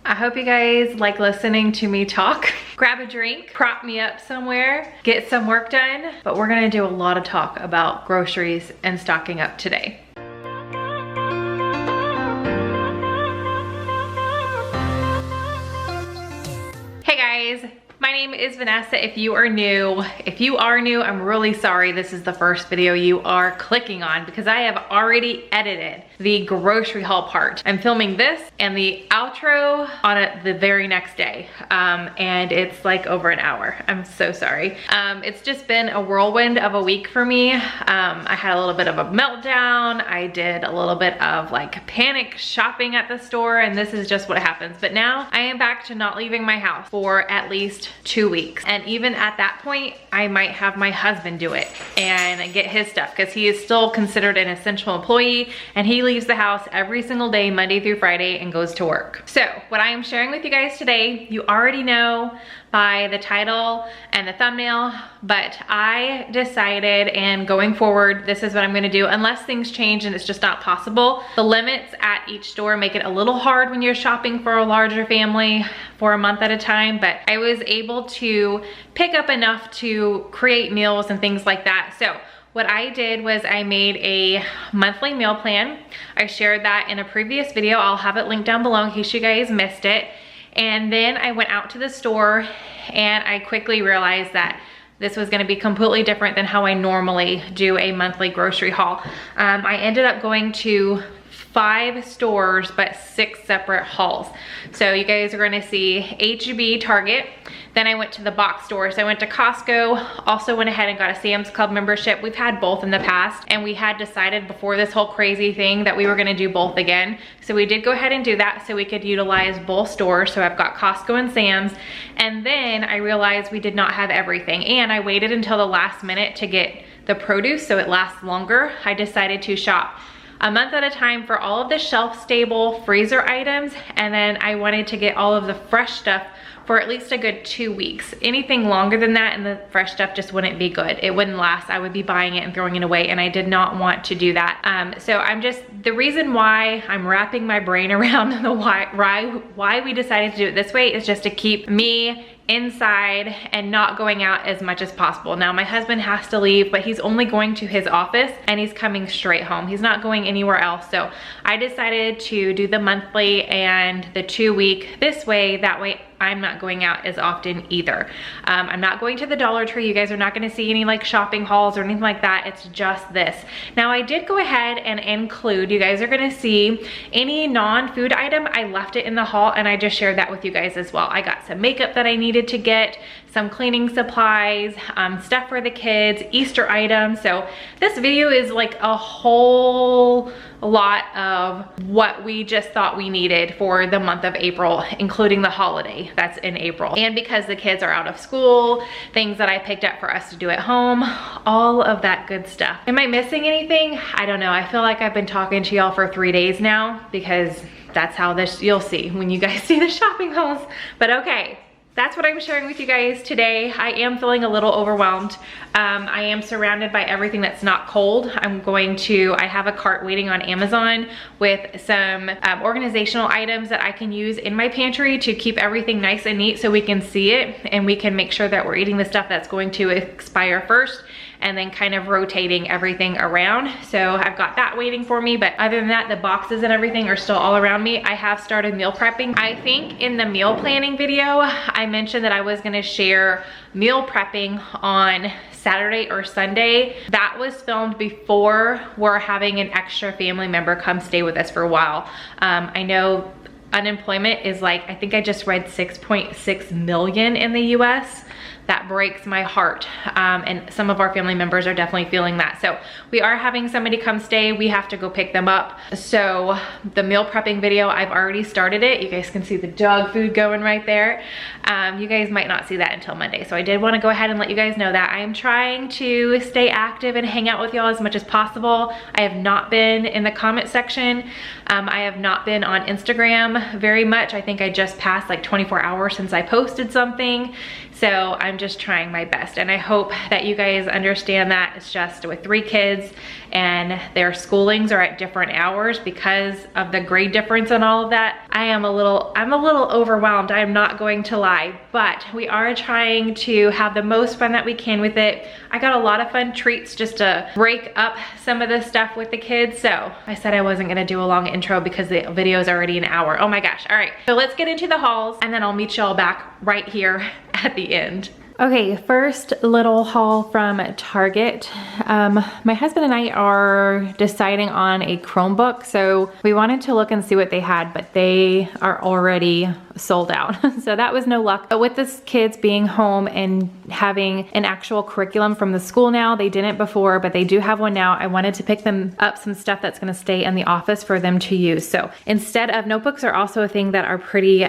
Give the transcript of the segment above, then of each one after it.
I hope you guys like listening to me talk. Grab a drink, prop me up somewhere, get some work done. But we're gonna do a lot of talk about groceries and stocking up today. Hey guys. My name is Vanessa. If you are new, I'm really sorry this is the first video you are clicking on because I have already edited the grocery haul part. I'm filming this and the outro on it the very next day. And it's like over an hour. I'm so sorry. It's just been a whirlwind of a week for me. I had a little bit of a meltdown. I did a little bit of like panic shopping at the store, and this is just what happens. But now I am back to not leaving my house for at least 2 weeks. And even at that point, I might have my husband do it and get his stuff because he is still considered an essential employee and he leaves the house every single day, Monday through Friday, and goes to work. So what I am sharing with you guys today, you already know by the title and the thumbnail, but I decided, and going forward, this is what I'm gonna do unless things change and it's just not possible. The limits at each store make it a little hard when you're shopping for a larger family for a month at a time, but I was able to pick up enough to create meals and things like that. So what I did was I made a monthly meal plan. I shared that in a previous video. I'll have it linked down below in case you guys missed it. And then I went out to the store and I quickly realized that this was gonna be completely different than how I normally do a monthly grocery haul. I ended up going to 5 stores, but 6 separate hauls. So you guys are gonna see HEB, Target. Then I went to the box stores. I went to Costco, also went ahead and got a Sam's Club membership. We've had both in the past, and we had decided before this whole crazy thing that we were gonna do both again. So we did go ahead and do that so we could utilize both stores. So I've got Costco and Sam's. And then I realized we did not have everything. And I waited until the last minute to get the produce so it lasts longer. I decided to shop a month at a time for all of the shelf-stable freezer items, and then I wanted to get all of the fresh stuff for at least a good 2 weeks. Anything longer than that and the fresh stuff just wouldn't be good. It wouldn't last. I would be buying it and throwing it away, and I did not want to do that. So the reason why I'm wrapping my brain around the why we decided to do it this way is just to keep me inside and not going out as much as possible. Now my husband has to leave, but he's only going to his office and he's coming straight home. He's not going anywhere else. So I decided to do the monthly and the 2 week this way. That way I'm not going out as often either. I'm not going to the Dollar Tree. You guys are not gonna see any like shopping hauls or anything like that. It's just this. Now I did go ahead and include, you guys are gonna see any non-food item. I left it in the haul and I just shared that with you guys as well. I got some makeup that I needed to get, some cleaning supplies, stuff for the kids, Easter items. So this video is like a whole lot of what we just thought we needed for the month of April, including the holiday that's in April. And because the kids are out of school, things that I picked up for us to do at home, all of that good stuff. Am I missing anything? I don't know. I feel like I've been talking to y'all for 3 days now because that's how this, you'll see when you guys see the shopping hauls. But okay. That's what I'm sharing with you guys today. I am feeling a little overwhelmed. I am surrounded by everything that's not cold. I have a cart waiting on Amazon with some organizational items that I can use in my pantry to keep everything nice and neat so we can see it and we can make sure that we're eating the stuff that's going to expire first, and then kind of rotating everything around. So I've got that waiting for me, but other than that, the boxes and everything are still all around me. I have started meal prepping. I think in the meal planning video, I mentioned that I was gonna share meal prepping on Saturday or Sunday. That was filmed before we're having an extra family member come stay with us for a while. I know unemployment is like, I think I just read 6.6 million in the US. That breaks my heart. And some of our family members are definitely feeling that. So we are having somebody come stay. We have to go pick them up. So the meal prepping video, I've already started it. You guys can see the dog food going right there. You guys might not see that until Monday. So I did want to go ahead and let you guys know that I am trying to stay active and hang out with y'all as much as possible. I have not been in the comment section. I have not been on Instagram very much. I think I just passed like 24 hours since I posted something. So I'm just trying my best, and I hope that you guys understand that. It's just with 3 kids and their schoolings are at different hours because of the grade difference and all of that. I'm a little overwhelmed, I'm not going to lie, but we are trying to have the most fun that we can with it. I got a lot of fun treats just to break up some of the stuff with the kids. So I said I wasn't gonna do a long intro because the video is already an hour. Oh my gosh. All right, so let's get into the hauls and then I'll meet y'all back right here at the end. Okay, first little haul from Target. My husband and I are deciding on a Chromebook, so we wanted to look and see what they had, but they are already sold out. So that was no luck. But with the kids being home and having an actual curriculum from the school now, they didn't before, but they do have one now. I wanted to pick them up some stuff that's gonna stay in the office for them to use. So instead of notebooks are also a thing that are pretty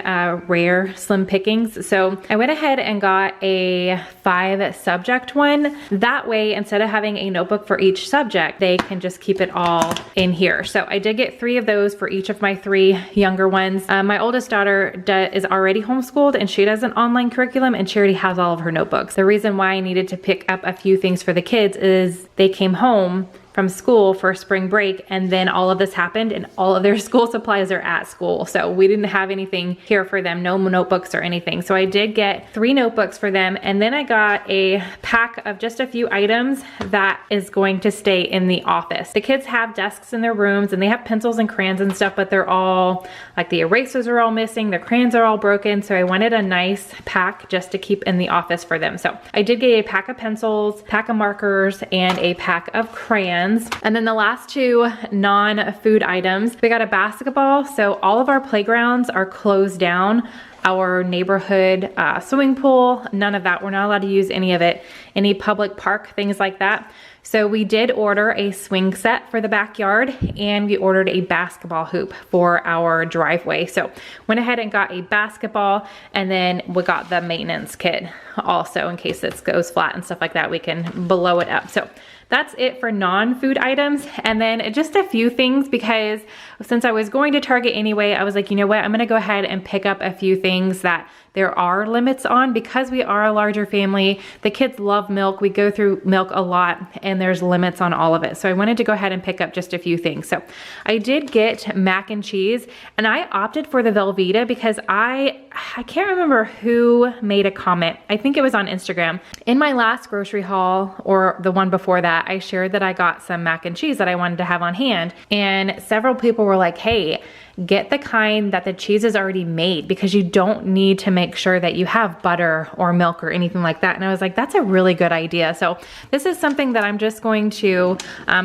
rare, slim pickings. So I went ahead and got a 5 subject one. That way, instead of having a notebook for each subject, they can just keep it all in here. So I did get 3 of those for each of my 3 younger ones. My oldest daughter is already homeschooled and she does an online curriculum and she already has all of her notebooks. The reason why I needed to pick up a few things for the kids is they came home from school for spring break and then all of this happened and all of their school supplies are at school. So we didn't have anything here for them, no notebooks or anything. So I did get 3 notebooks for them, and then I got a pack of just a few items that is going to stay in the office. The kids have desks in their rooms and they have pencils and crayons and stuff, but they're all, like the erasers are all missing, the crayons are all broken. So I wanted a nice pack just to keep in the office for them. So I did get a pack of pencils, pack of markers, and a pack of crayons. And then the last 2 non-food items, we got a basketball. So all of our playgrounds are closed down. Our neighborhood swimming pool, none of that. We're not allowed to use any of it. Any public park, things like that. So we did order a swing set for the backyard and we ordered a basketball hoop for our driveway. So went ahead and got a basketball, and then we got the maintenance kit also in case this goes flat and stuff like that, we can blow it up. So that's it for non-food items. And then just a few things, because since I was going to Target anyway, I was like, you know what, I'm gonna go ahead and pick up a few things that there are limits on because we are a larger family. The kids love milk. We go through milk a lot and there's limits on all of it. So I wanted to go ahead and pick up just a few things. So I did get mac and cheese, and I opted for the Velveeta because I can't remember who made a comment. I think it was on Instagram. In my last grocery haul, or the one before that, I shared that I got some mac and cheese that I wanted to have on hand. And several people were like, hey, get the kind that the cheese is already made because you don't need to make sure that you have butter or milk or anything like that. And I was like, that's a really good idea. So this is something that I'm just going to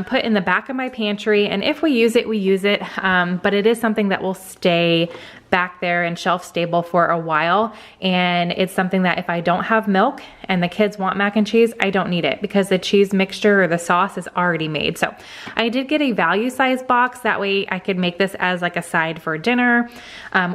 put in the back of my pantry. And if we use it, we use it. But it is something that will stay back there and shelf stable for a while. And it's something that if I don't have milk and the kids want mac and cheese, I don't need it because the cheese mixture or the sauce is already made. So I did get a value size box. That way I could make this as like a side for dinner,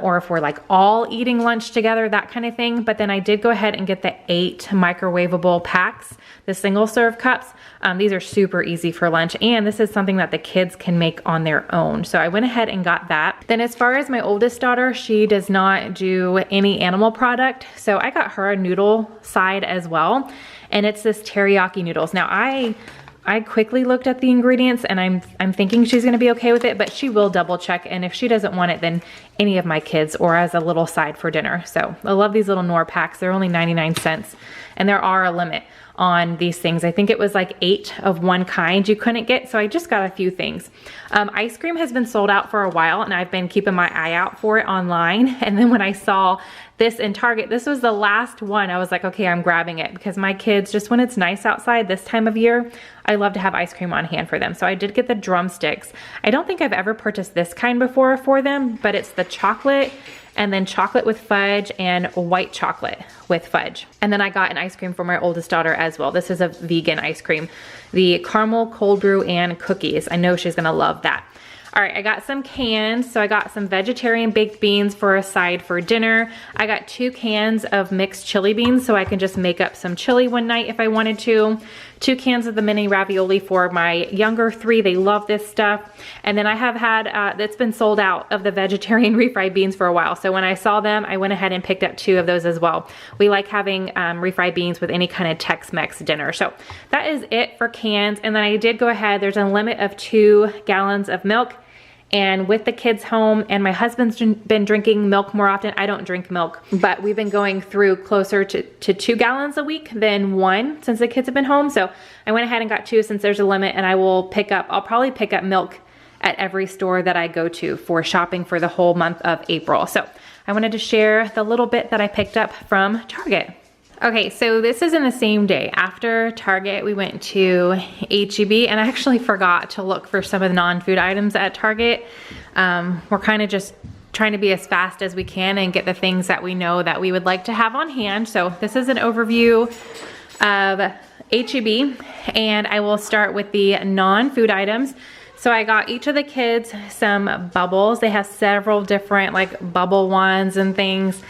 or if we're like all eating lunch together, that kind of thing. But then I did go ahead and get the 8 microwavable packs, the single serve cups. These are super easy for lunch, and this is something that the kids can make on their own. So I went ahead and got that. Then as far as my oldest daughter, she does not do any animal product. So I got her a noodle side as well. And it's this teriyaki noodles. Now I quickly looked at the ingredients and I'm thinking she's gonna be okay with it, but she will double check. And if she doesn't want it, then any of my kids, or as a little side for dinner. So I love these little Knorr packs. They're only 99 cents and there are a limit on these things. I think it was like 8 of one kind you couldn't get, so I just got a few things. Ice cream has been sold out for a while and I've been keeping my eye out for it online. And then when I saw this in Target, this was the last one, I was like, okay, I'm grabbing it because my kids, just when it's nice outside this time of year, I love to have ice cream on hand for them. So I did get the drumsticks. I don't think I've ever purchased this kind before for them, but it's the chocolate and then chocolate with fudge and white chocolate with fudge. And then I got an ice cream for my oldest daughter as well. This is a vegan ice cream. The caramel cold brew and cookies. I know she's gonna love that. All right, I got some cans. So I got some vegetarian baked beans for a side for dinner. I got 2 cans of mixed chili beans so I can just make up some chili one night if I wanted to. 2 cans of the mini ravioli for my younger 3. They love this stuff. And then I have had, that's been sold out of the vegetarian refried beans for a while. So when I saw them, I went ahead and picked up 2 of those as well. We like having refried beans with any kind of Tex-Mex dinner. So that is it for cans. And then I did go ahead, there's a limit of 2 gallons of milk. And with the kids home and my husband's been drinking milk more often, I don't drink milk, but we've been going through closer to 2 gallons a week than 1 since the kids have been home. So I went ahead and got 2 since there's a limit, and I'll probably pick up milk at every store that I go to for shopping for the whole month of April. So I wanted to share the little bit that I picked up from Target. Okay, so this is in the same day. After Target, we went to H-E-B, and I actually forgot to look for some of the non-food items at Target. We're kind of just trying to be as fast as we can and get the things that we know that we would like to have on hand. So this is an overview of H-E-B, and I will start with the non-food items. So I got each of the kids some bubbles. They have several different like bubble wands and things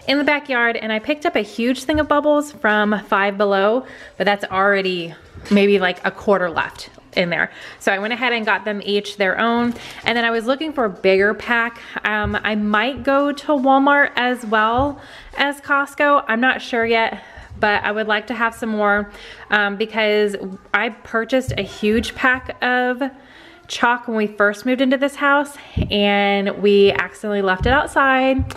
in the backyard, and I picked up a huge thing of bubbles from Five Below, but that's already maybe like a quarter left in there. So I went ahead and got them each their own, and then I was looking for a bigger pack. I might go to Walmart as well as Costco. I'm not sure yet, but I would like to have some more because I purchased a huge pack of chalk when we first moved into this house, and we accidentally left it outside.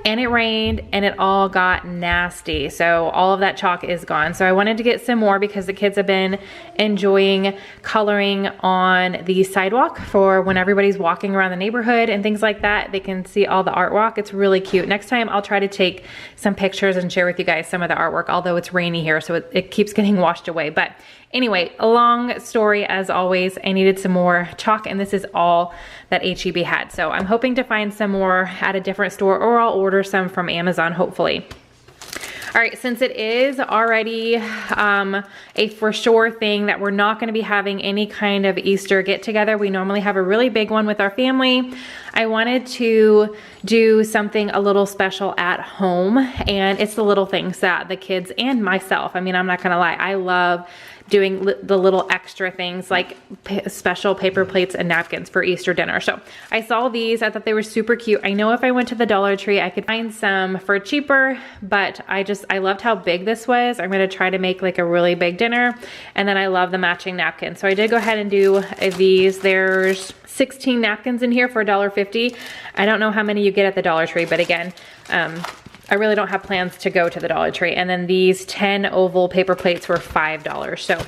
And it rained and it all got nasty. So all of that chalk is gone. So I wanted to get some more because the kids have been enjoying coloring on the sidewalk for when everybody's walking around the neighborhood and things like that. They can see all the artwork. It's really cute. Next time I'll try to take some pictures and share with you guys some of the artwork, although it's rainy here, so it keeps getting washed away. But anyway, a long story as always. I needed some more chalk, and this is all that H-E-B had. So I'm hoping to find some more at a different store, or I'll order some from Amazon, hopefully. All right, since it is already a for sure thing that we're not gonna be having any kind of Easter get together, we normally have a really big one with our family. I wanted to do something a little special at home, and it's the little things that the kids and myself, I mean, I'm not gonna lie, I love doing the little extra things like special paper plates and napkins for Easter dinner. So I saw these, I thought they were super cute. I know if I went to the Dollar Tree, I could find some for cheaper, but I loved how big this was. I'm gonna try to make like a really big dinner, and then I love the matching napkins. So I did go ahead and do these. There's 16 napkins in here for $1.50. I don't know how many you get at the Dollar Tree, but again, I really don't have plans to go to the Dollar Tree. And then these 10 oval paper plates were $5. So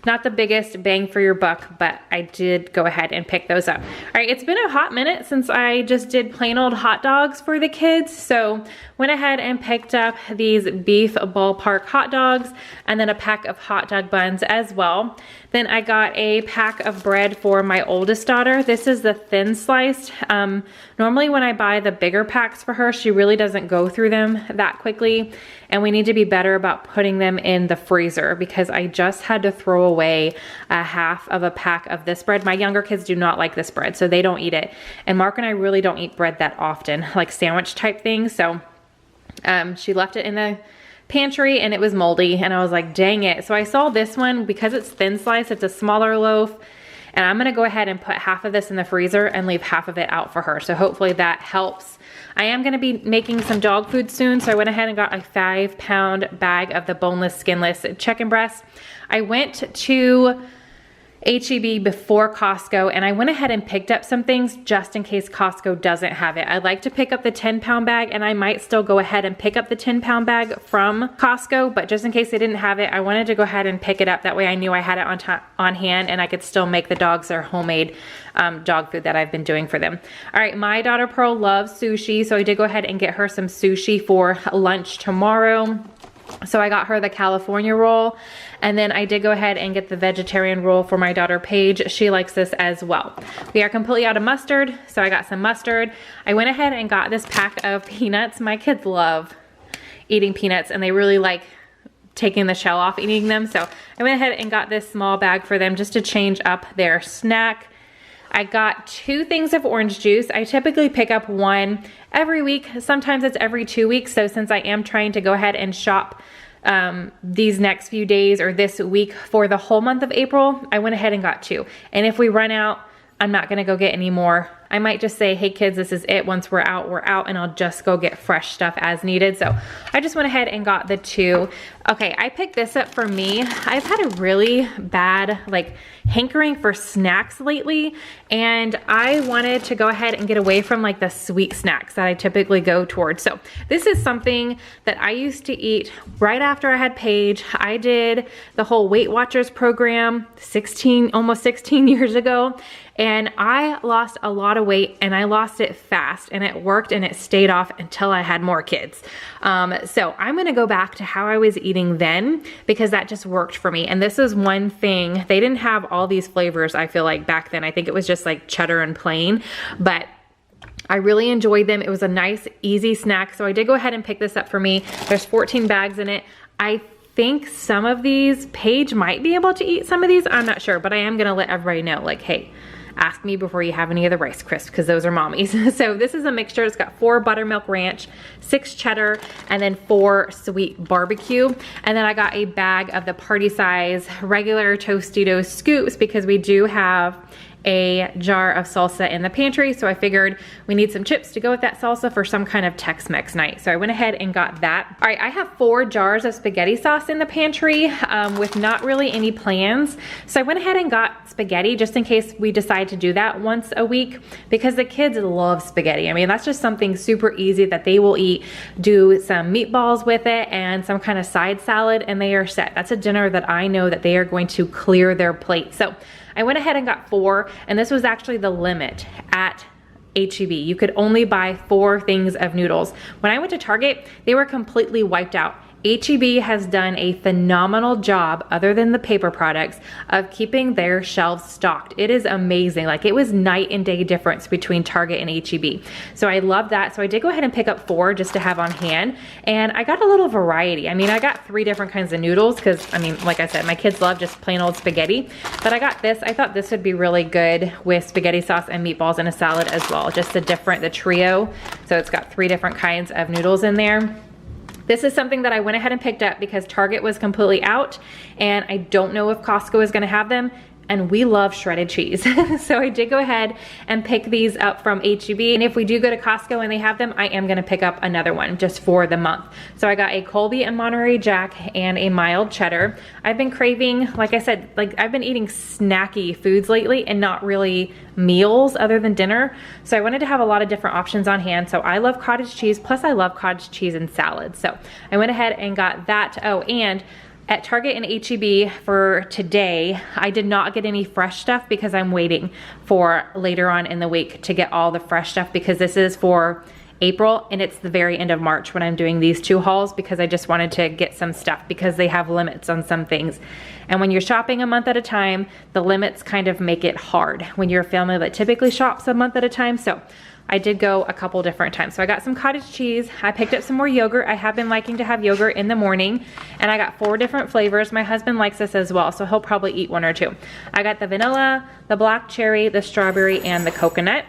not the biggest bang for your buck, but I did go ahead and pick those up. All right, it's been a hot minute since I just did plain old hot dogs for the kids. So went ahead and picked up these beef ballpark hot dogs and then a pack of hot dog buns as well. Then I got a pack of bread for my oldest daughter. This is the thin sliced. Normally when I buy the bigger packs for her, she really doesn't go through them that quickly. And we need to be better about putting them in the freezer because I just had to throw away a half of a pack of this bread. My younger kids do not like this bread, so they don't eat it. And Mark and I really don't eat bread that often, like sandwich type things. So she left it in the pantry and it was moldy, and I was like, dang it. So I saw this one because it's thin slice, it's a smaller loaf, and I'm gonna go ahead and put half of this in the freezer and leave half of it out for her. So hopefully that helps. I am gonna be making some dog food soon, so I went ahead and got a 5-pound bag of the boneless, skinless chicken breast. I went to H-E-B before Costco, and I went ahead and picked up some things just in case Costco doesn't have it. I'd like to pick up the 10-pound bag, and I might still go ahead and pick up the 10-pound bag from Costco, but just in case they didn't have it, I wanted to go ahead and pick it up. That way I knew I had it on hand, and I could still make the dogs their homemade dog food that I've been doing for them. All right, my daughter Pearl loves sushi, so I did go ahead and get her some sushi for lunch tomorrow. So I got her the California roll, and then I did go ahead and get the vegetarian roll for my daughter Paige. She likes this as well. We are completely out of mustard, so I got some mustard. I went ahead and got this pack of peanuts. My kids love eating peanuts, and they really like taking the shell off eating them. So I went ahead and got this small bag for them just to change up their snack. I got 2 things of orange juice. I typically pick up one every week. Sometimes it's every 2 weeks. So since I am trying to go ahead and shop these next few days or this week for the whole month of April, I went ahead and got 2. And if we run out, I'm not gonna go get any more. I might just say, hey kids, this is it. Once we're out, and I'll just go get fresh stuff as needed. So I just went ahead and got the 2. Okay, I picked this up for me. I've had a really bad hankering for snacks lately, and I wanted to go ahead and get away from the sweet snacks that I typically go towards. So this is something that I used to eat right after I had Paige. I did the whole Weight Watchers program almost 16 years ago, and I lost a lot of weight, and I lost it fast, and it worked, and it stayed off until I had more kids. So I'm gonna go back to how I was eating then, because that just worked for me. And this is one thing, they didn't have all these flavors, I feel like back then. I think it was just cheddar and plain, but I really enjoyed them. It was a nice, easy snack. So I did go ahead and pick this up for me. There's 14 bags in it. I think some of these, Paige might be able to eat some of these. I'm not sure, but I am gonna let everybody know, hey, ask me before you have any of the Rice Crisps, because those are mommy's. So this is a mixture. It's got 4 buttermilk ranch, 6 cheddar, and then 4 sweet barbecue. And then I got a bag of the party size regular Tostitos scoops, because we do have a jar of salsa in the pantry. So I figured we need some chips to go with that salsa for some kind of Tex-Mex night. So I went ahead and got that. All right, I have 4 jars of spaghetti sauce in the pantry with not really any plans. So I went ahead and got spaghetti just in case we decide to do that once a week, because the kids love spaghetti. I mean, that's just something super easy that they will eat. Do some meatballs with it and some kind of side salad, and they are set. That's a dinner that I know that they are going to clear their plate. So I went ahead and got 4, and this was actually the limit at H-E-B. You could only buy 4 things of noodles. When I went to Target, they were completely wiped out. H-E-B has done a phenomenal job, other than the paper products, of keeping their shelves stocked. It is amazing. It was night and day difference between Target and H-E-B. So I love that. So I did go ahead and pick up 4 just to have on hand. And I got a little variety. I mean, I got 3 different kinds of noodles because, I mean, like I said, my kids love just plain old spaghetti. But I got this. I thought this would be really good with spaghetti sauce and meatballs and a salad as well. Just the trio. So it's got 3 different kinds of noodles in there. This is something that I went ahead and picked up because Target was completely out, and I don't know if Costco is gonna have them, and we love shredded cheese. So I did go ahead and pick these up from H-E-B, and if we do go to Costco and they have them, I am gonna pick up another one just for the month. So I got a Colby and Monterey Jack and a mild cheddar. I've been craving, like I said, I've been eating snacky foods lately and not really meals other than dinner. So I wanted to have a lot of different options on hand. So I love cottage cheese, plus I love cottage cheese and salads. So I went ahead and got that. Oh, and at Target and H-E-B for today, I did not get any fresh stuff because I'm waiting for later on in the week to get all the fresh stuff, because this is for April and it's the very end of March when I'm doing these 2 hauls, because I just wanted to get some stuff because they have limits on some things. And when you're shopping a month at a time, the limits kind of make it hard when you're a family that typically shops a month at a time. So I did go a couple different times. So I got some cottage cheese. I picked up some more yogurt. I have been liking to have yogurt in the morning, and I got 4 different flavors. My husband likes this as well, so he'll probably eat 1 or 2. I got the vanilla, the black cherry, the strawberry, and the coconut.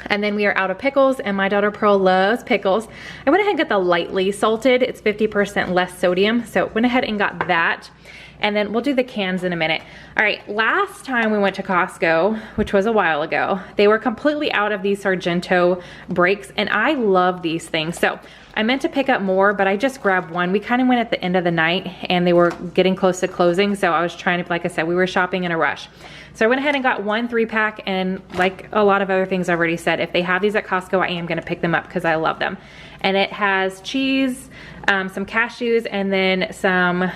And then we are out of pickles, and my daughter Pearl loves pickles. I went ahead and got the lightly salted. It's 50% less sodium, so went ahead and got that. And then we'll do the cans in a minute. All right, last time we went to Costco, which was a while ago, they were completely out of these Sargento breaks, and I love these things. So I meant to pick up more, but I just grabbed 1. We kind of went at the end of the night, and they were getting close to closing, so I was trying to, like I said, we were shopping in a rush. So I went ahead and got 1 3-pack, and like a lot of other things I've already said, if they have these at Costco, I am gonna pick them up because I love them. And it has cheese, some cashews, and then some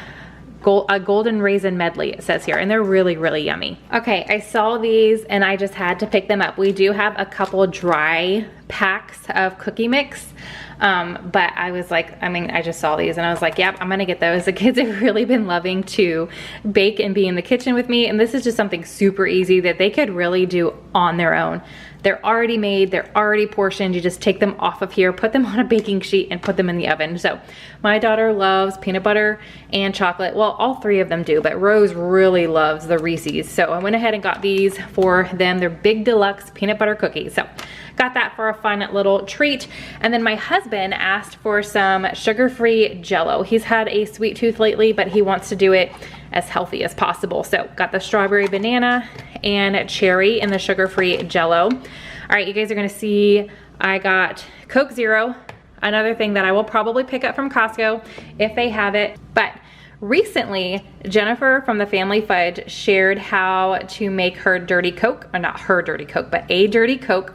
a golden raisin medley, it says here, and they're really, really yummy. Okay, I saw these and I just had to pick them up. We do have a couple dry packs of cookie mix, but I was like, I mean, I just saw these and I was like, yep, I'm gonna get those. The kids have really been loving to bake and be in the kitchen with me, and this is just something super easy that they could really do on their own. They're already made, they're already portioned. You just take them off of here, put them on a baking sheet and put them in the oven. So my daughter loves peanut butter and chocolate. Well, all three of them do, but Rose really loves the Reese's. So I went ahead and got these for them. They're big deluxe peanut butter cookies. So got that for a fun little treat. And then my husband asked for some sugar-free Jell-O. He's had a sweet tooth lately, but he wants to do it as healthy as possible. So got the strawberry banana and cherry in the sugar-free Jell-O. All right, you guys are gonna see I got Coke Zero, another thing that I will probably pick up from Costco if they have it. But recently, Jennifer from the Family Fudge shared how to make her dirty Coke, or not her dirty Coke, but a dirty Coke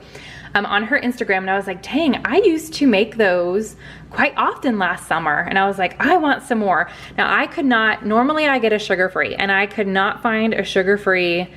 on her Instagram. And I was like, dang, I used to make those quite often last summer. And I was like, I want some more. Now I could not, normally I get a sugar-free, and I could not find a sugar-free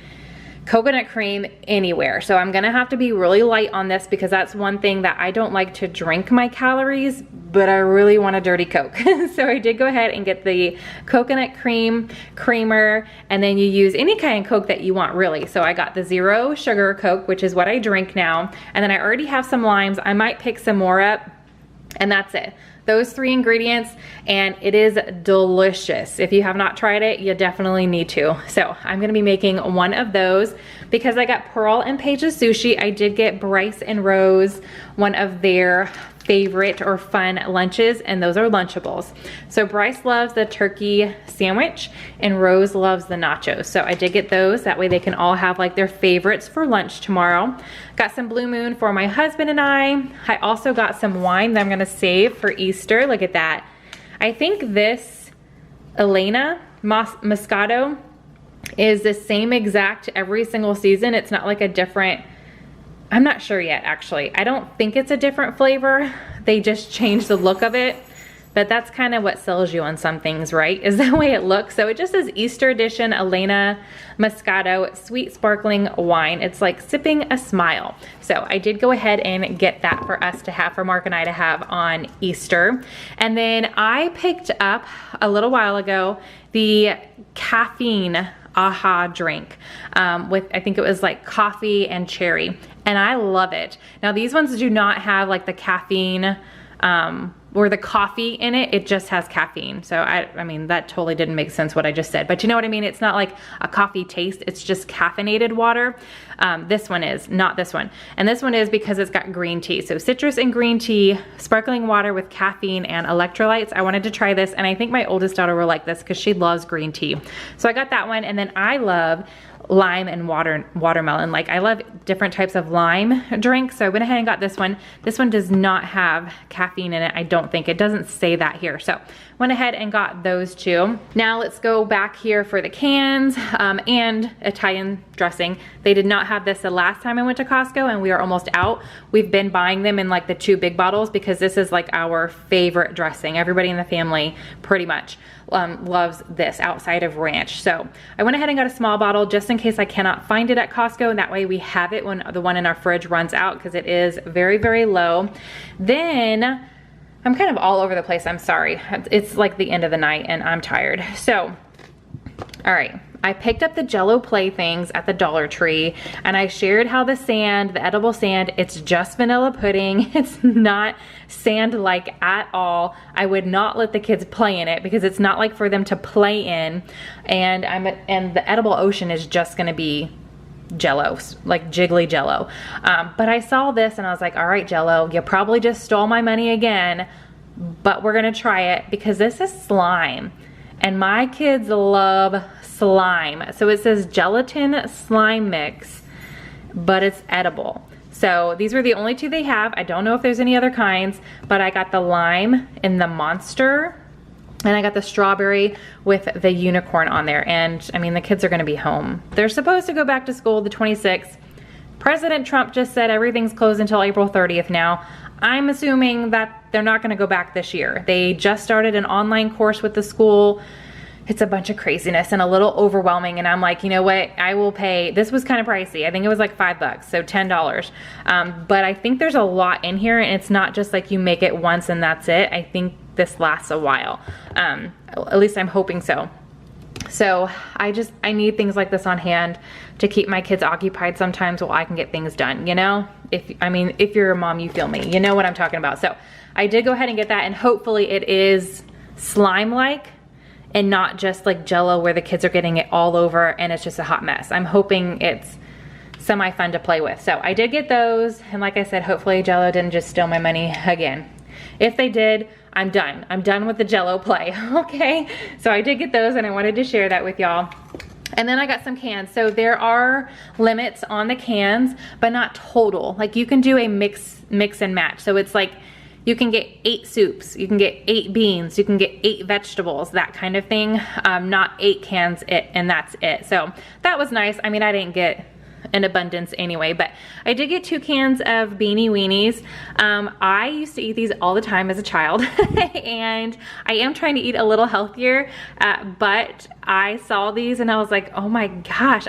coconut cream anywhere. So I'm gonna have to be really light on this, because that's one thing that I don't like to drink my calories, but I really want a dirty Coke. So I did go ahead and get the coconut creamer, and then you use any kind of Coke that you want, really. So I got the zero sugar Coke, which is what I drink now. And then I already have some limes. I might pick some more up, and that's it. Those three ingredients, and it is delicious. If you have not tried it, you definitely need to. So I'm gonna be making one of those. Because I got Pearl and Paige's sushi, I did get Bryce and Rose one of their favorite or fun lunches, and those are Lunchables. So Bryce loves the turkey sandwich and Rose loves the nachos. So I did get those, that way they can all have like their favorites for lunch tomorrow. Got some Blue Moon for my husband and I. I also got some wine that I'm gonna save for Easter. Look at that. I think this Elena Moscato is the same exact every single season. It's not like a different, I'm not sure yet actually. I don't think it's a different flavor. They just changed the look of it. But that's kind of what sells you on some things, right? Is the way it looks. So it just says Easter edition Elena Moscato sweet sparkling wine. It's like sipping a smile. So I did go ahead and get that for us to have, for Mark and I to have on Easter. And then I picked up a little while ago the caffeine aha drink with, I think it was like coffee and cherry, and I love it. Now these ones do not have like the caffeine or the coffee in it. It just has caffeine. So I mean, that totally didn't make sense what I just said, but you know what I mean? It's not like a coffee taste, it's just caffeinated water. This one is, not this one. And this one is because it's got green tea. So citrus and green tea, sparkling water with caffeine and electrolytes. I wanted to try this, and I think my oldest daughter will like this because she loves green tea. So I got that one, and then I love lime and watermelon. Like I love different types of lime drinks. So I went ahead and got this one. This one does not have caffeine in it. I don't think, it doesn't say that here. So went ahead and got those two. Now let's go back here for the cans and Italian dressing. They did not have this the last time I went to Costco, and we are almost out. We've been buying them in like the 2 big bottles because this is like our favorite dressing. Everybody in the family pretty much loves this outside of ranch. So I went ahead and got a small bottle just in case I cannot find it at Costco, and that way we have it when the one in our fridge runs out, because it is very, very low. Then I'm kind of all over the place, I'm sorry. It's like the end of the night and I'm tired. So, all right. I picked up the Jell-O playthings at the Dollar Tree, and I shared how the sand, the edible sand, it's just vanilla pudding. It's not sand-like at all. I would not let the kids play in it because it's not like for them to play in. And the edible ocean is just gonna be Jell-O, like jiggly Jell-O. But I saw this and I was like, all right, Jell-O, you probably just stole my money again, but we're gonna try it because this is slime. And my kids love slime. So it says gelatin slime mix, but it's edible. So these were the only 2 they have. I don't know if there's any other kinds, but I got the lime in the monster, and I got the strawberry with the unicorn on there. And I mean, the kids are gonna be home. They're supposed to go back to school the 26th. President Trump just said everything's closed until April 30th now. I'm assuming that they're not gonna go back this year. They just started an online course with the school. It's a bunch of craziness and a little overwhelming, and I'm like, you know what, I will pay. This was kind of pricey. I think it was like $5, so $10. But I think there's a lot in here, and it's not just like you make it once and that's it. I think this lasts a while. At least I'm hoping so. So I need things like this on hand to keep my kids occupied sometimes while I can get things done, you know? If you're a mom, you feel me, you know what I'm talking about. So I did go ahead and get that, and hopefully it is slime-like and not just like Jell-O where the kids are getting it all over and it's just a hot mess. I'm hoping it's semi-fun to play with. So I did get those, and like I said, hopefully Jell-O didn't just steal my money again. If they did, I'm done. I'm done with the Jell-O play, okay? So I did get those, and I wanted to share that with y'all. And then I got some cans. So there are limits on the cans, but not total. Like you can do a mix and match. So it's like you can get 8 soups, you can get 8 beans, you can get 8 vegetables, that kind of thing. Not 8 cans and that's it. So that was nice. I mean, I didn't get an abundance anyway, but I did get 2 cans of Beanie Weenies. I used to eat these all the time as a child and I am trying to eat a little healthier, but I saw these and I was like, oh my gosh,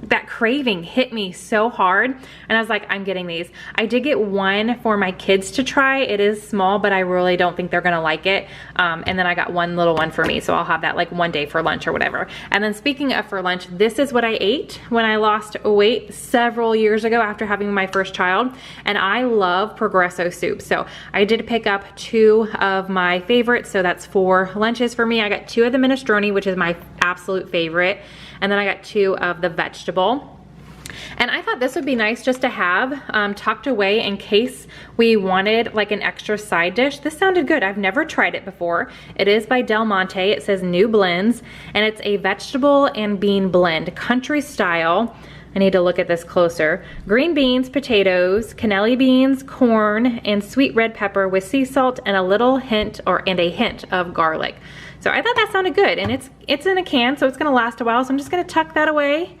that craving hit me so hard, and I was like, I'm getting these. I did get one for my kids to try. It is small, but I really don't think they're gonna like it. And then I got one little one for me, so I'll have that like one day for lunch or whatever. And then speaking of for lunch, this is what I ate when I lost weight several years ago after having my first child, and I love Progresso soup. So I did pick up 2 of my favorites, so that's 4 lunches for me. I got 2 of the minestrone, which is my absolute favorite, and then I got 2 of the vegetable. And I thought this would be nice just to have tucked away in case we wanted like an extra side dish. This sounded good. I've never tried it before. It is by Del Monte. It says new blends, and it's a vegetable and bean blend, country style. I need to look at this closer. Green beans, potatoes, cannelli beans, corn, and sweet red pepper with sea salt and a hint of garlic. So I thought that sounded good, and it's in a can, so it's gonna last a while. So I'm just gonna tuck that away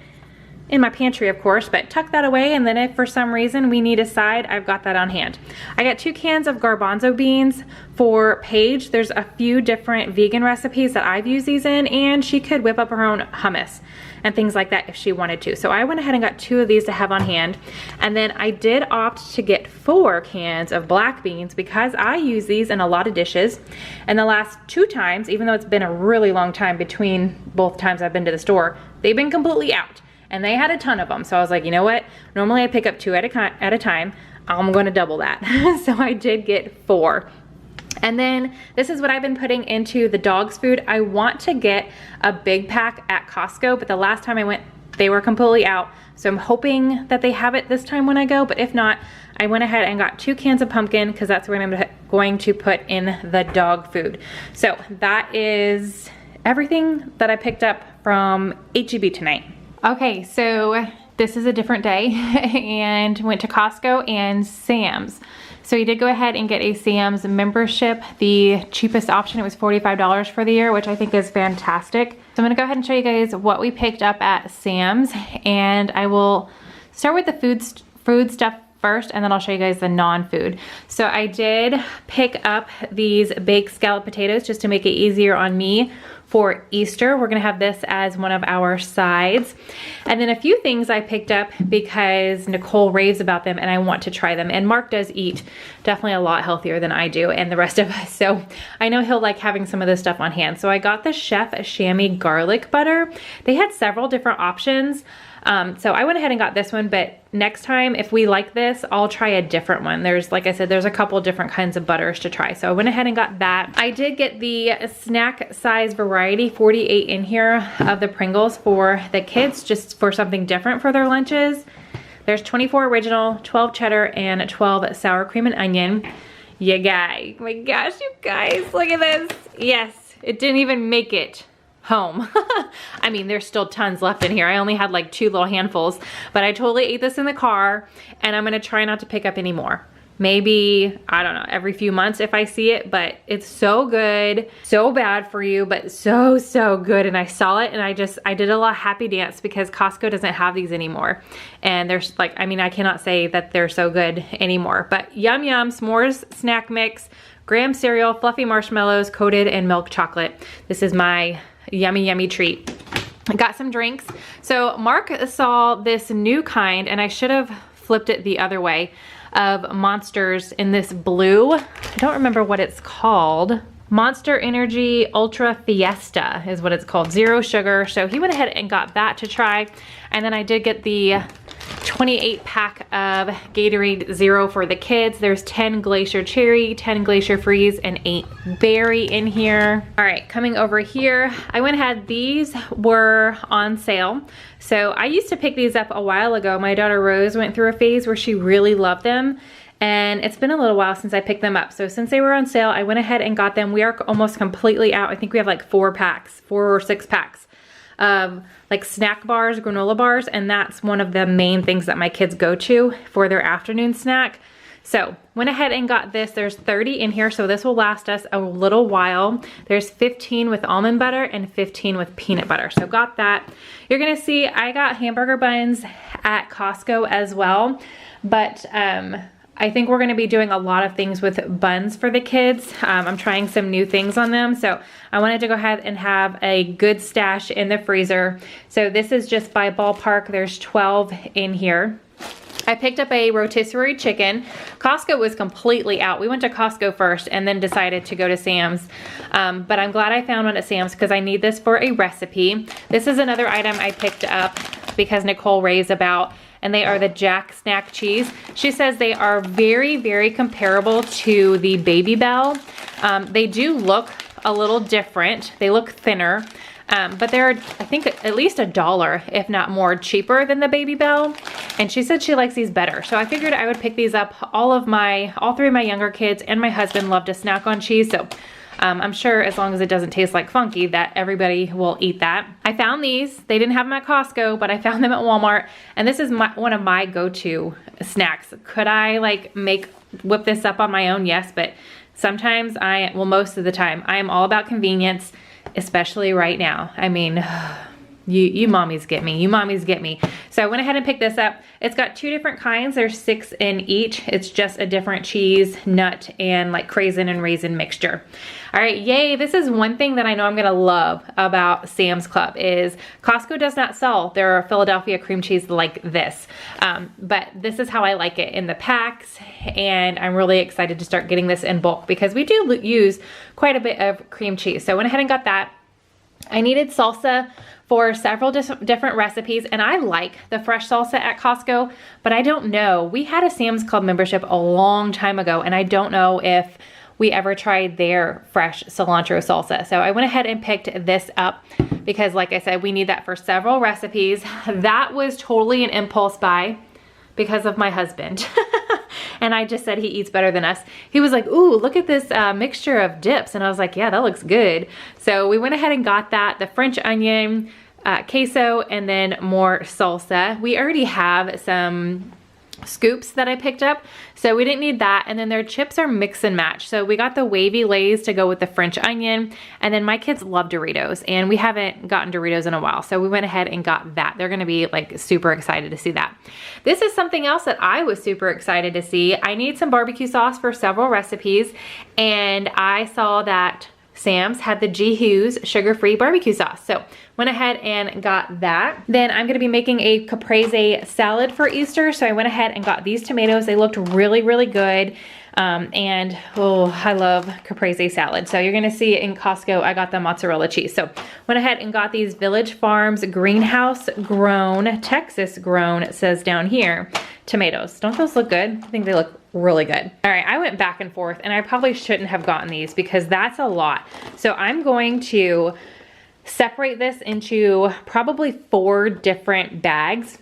in my pantry, of course, but tuck that away, and then if for some reason we need a side, I've got that on hand. I got 2 cans of garbanzo beans for Paige. There's a few different vegan recipes that I've used these in, and she could whip up her own hummus and things like that if she wanted to. So I went ahead and got 2 of these to have on hand. And then I did opt to get 4 cans of black beans because I use these in a lot of dishes. And the last 2 times, even though it's been a really long time between both times I've been to the store, they've been completely out. And they had a ton of them. So I was like, you know what? Normally I pick up 2 at a time. I'm gonna double that. So I did get 4. And then this is what I've been putting into the dog's food. I want to get a big pack at Costco, but the last time I went, they were completely out. So I'm hoping that they have it this time when I go, but if not, I went ahead and got 2 cans of pumpkin because that's what I'm going to put in the dog food. So that is everything that I picked up from H-E-B tonight. Okay, so this is a different day and went to Costco and Sam's. So we did go ahead and get a Sam's membership, the cheapest option. It was $45 for the year, which I think is fantastic. So I'm gonna go ahead and show you guys what we picked up at Sam's, and I will start with the food stuff first, and then I'll show you guys the non-food. So I did pick up these baked scalloped potatoes just to make it easier on me for Easter. We're gonna have this as one of our sides. And then a few things I picked up because Nicole raves about them and I want to try them. And Mark does eat definitely a lot healthier than I do and the rest of us. So I know he'll like having some of this stuff on hand. So I got the Chef Chamois garlic butter. They had several different options. So I went ahead and got this one, but next time if we like this, I'll try a different one. There's, like I said, there's a couple different kinds of butters to try. So I went ahead and got that. I did get the snack size variety, 48 in here, of the Pringles for the kids, just for something different for their lunches. There's 24 original, 12 cheddar, and 12 sour cream and onion. You guys, oh my gosh, you guys, look at this. Yes, it didn't even make it home. I mean, there's still tons left in here. I only had like 2 little handfuls, but I totally ate this in the car, and I'm gonna try not to pick up any more. Maybe, I don't know, every few months if I see it, but it's so good, so bad for you, but so, so good. And I saw it and I did a little happy dance because Costco doesn't have these anymore. And there's like, I mean, I cannot say that they're so good anymore, but yum yum, s'mores snack mix, graham cereal, fluffy marshmallows, coated in milk chocolate. This is my yummy, yummy treat. I got some drinks. So Mark saw this new kind, and I should have flipped it the other way, of Monsters in this blue. I don't remember what it's called. Monster Energy Ultra Fiesta is what it's called, 0 sugar. So he went ahead and got that to try. And then I did get the 28 pack of Gatorade Zero for the kids. There's 10 Glacier Cherry, 10 Glacier Freeze, and 8 Berry in here. All right, coming over here, I went ahead, these were on sale. So I used to pick these up a while ago. My daughter Rose went through a phase where she really loved them. And it's been a little while since I picked them up. So since they were on sale, I went ahead and got them. We are almost completely out. I think we have like 4 or 6 packs of like snack bars, granola bars, and that's one of the main things that my kids go to for their afternoon snack. So went ahead and got this. There's 30 in here, so this will last us a little while. There's 15 with almond butter and 15 with peanut butter. So got that. You're gonna see I got hamburger buns at Costco as well, but I think we're gonna be doing a lot of things with buns for the kids. I'm trying some new things on them. So I wanted to go ahead and have a good stash in the freezer. So this is just by ballpark. There's 12 in here. I picked up a rotisserie chicken. Costco was completely out. We went to Costco first and then decided to go to Sam's. But I'm glad I found one at Sam's because I need this for a recipe. This is another item I picked up because Nicole raves about, and they are the Jack Snack Cheese. She says they are very, very comparable to the Baby Bell. They do look a little different. They look thinner, but they're, I think, at least $1, if not more, cheaper than the Baby Bell. And she said she likes these better. So I figured I would pick these up. All 3 of my younger kids and my husband love to snack on cheese. So I'm sure as long as it doesn't taste like funky that everybody will eat that. I found these. They didn't have them at Costco, but I found them at Walmart. And this is one of my go-to snacks. Could I like whip this up on my own? Yes, but sometimes well, most of the time, I am all about convenience, especially right now. I mean, you mommies get me. You mommies get me. So I went ahead and picked this up. It's got 2 different kinds. There's 6 in each. It's just a different cheese, nut, and like craisin and raisin mixture. All right, yay. This is one thing that I know I'm gonna love about Sam's Club is Costco does not sell their Philadelphia cream cheese like this. But this is how I like it in the packs. And I'm really excited to start getting this in bulk because we do use quite a bit of cream cheese. So I went ahead and got that. I needed salsa for several different recipes, and I like the fresh salsa at Costco, but I don't know. We had a Sam's Club membership a long time ago, and I don't know if we ever tried their fresh cilantro salsa. So I went ahead and picked this up because, like I said, we need that for several recipes. That was totally an impulse buy because of my husband. And I just said he eats better than us. He was like, ooh, look at this mixture of dips. And I was like, yeah, that looks good. So we went ahead and got that, the French onion, queso, and then more salsa. We already have some scoops that I picked up, so we didn't need that. And then their chips are mix and match. So we got the wavy Lay's to go with the French onion. And then my kids love Doritos, and we haven't gotten Doritos in a while. So we went ahead and got that. They're gonna be like super excited to see that. This is something else that I was super excited to see. I need some barbecue sauce for several recipes, and I saw that Sam's had the G. Hughes sugar-free barbecue sauce. So went ahead and got that. Then I'm gonna be making a caprese salad for Easter. So I went ahead and got these tomatoes. They looked really, really good. And oh, I love caprese salad. So you're gonna see in Costco, I got the mozzarella cheese. So went ahead and got these Village Farms greenhouse grown, Texas grown, it says down here, tomatoes. Don't those look good? I think they look really good. All right, I went back and forth, and I probably shouldn't have gotten these because that's a lot. So I'm going to separate this into probably 4 different bags.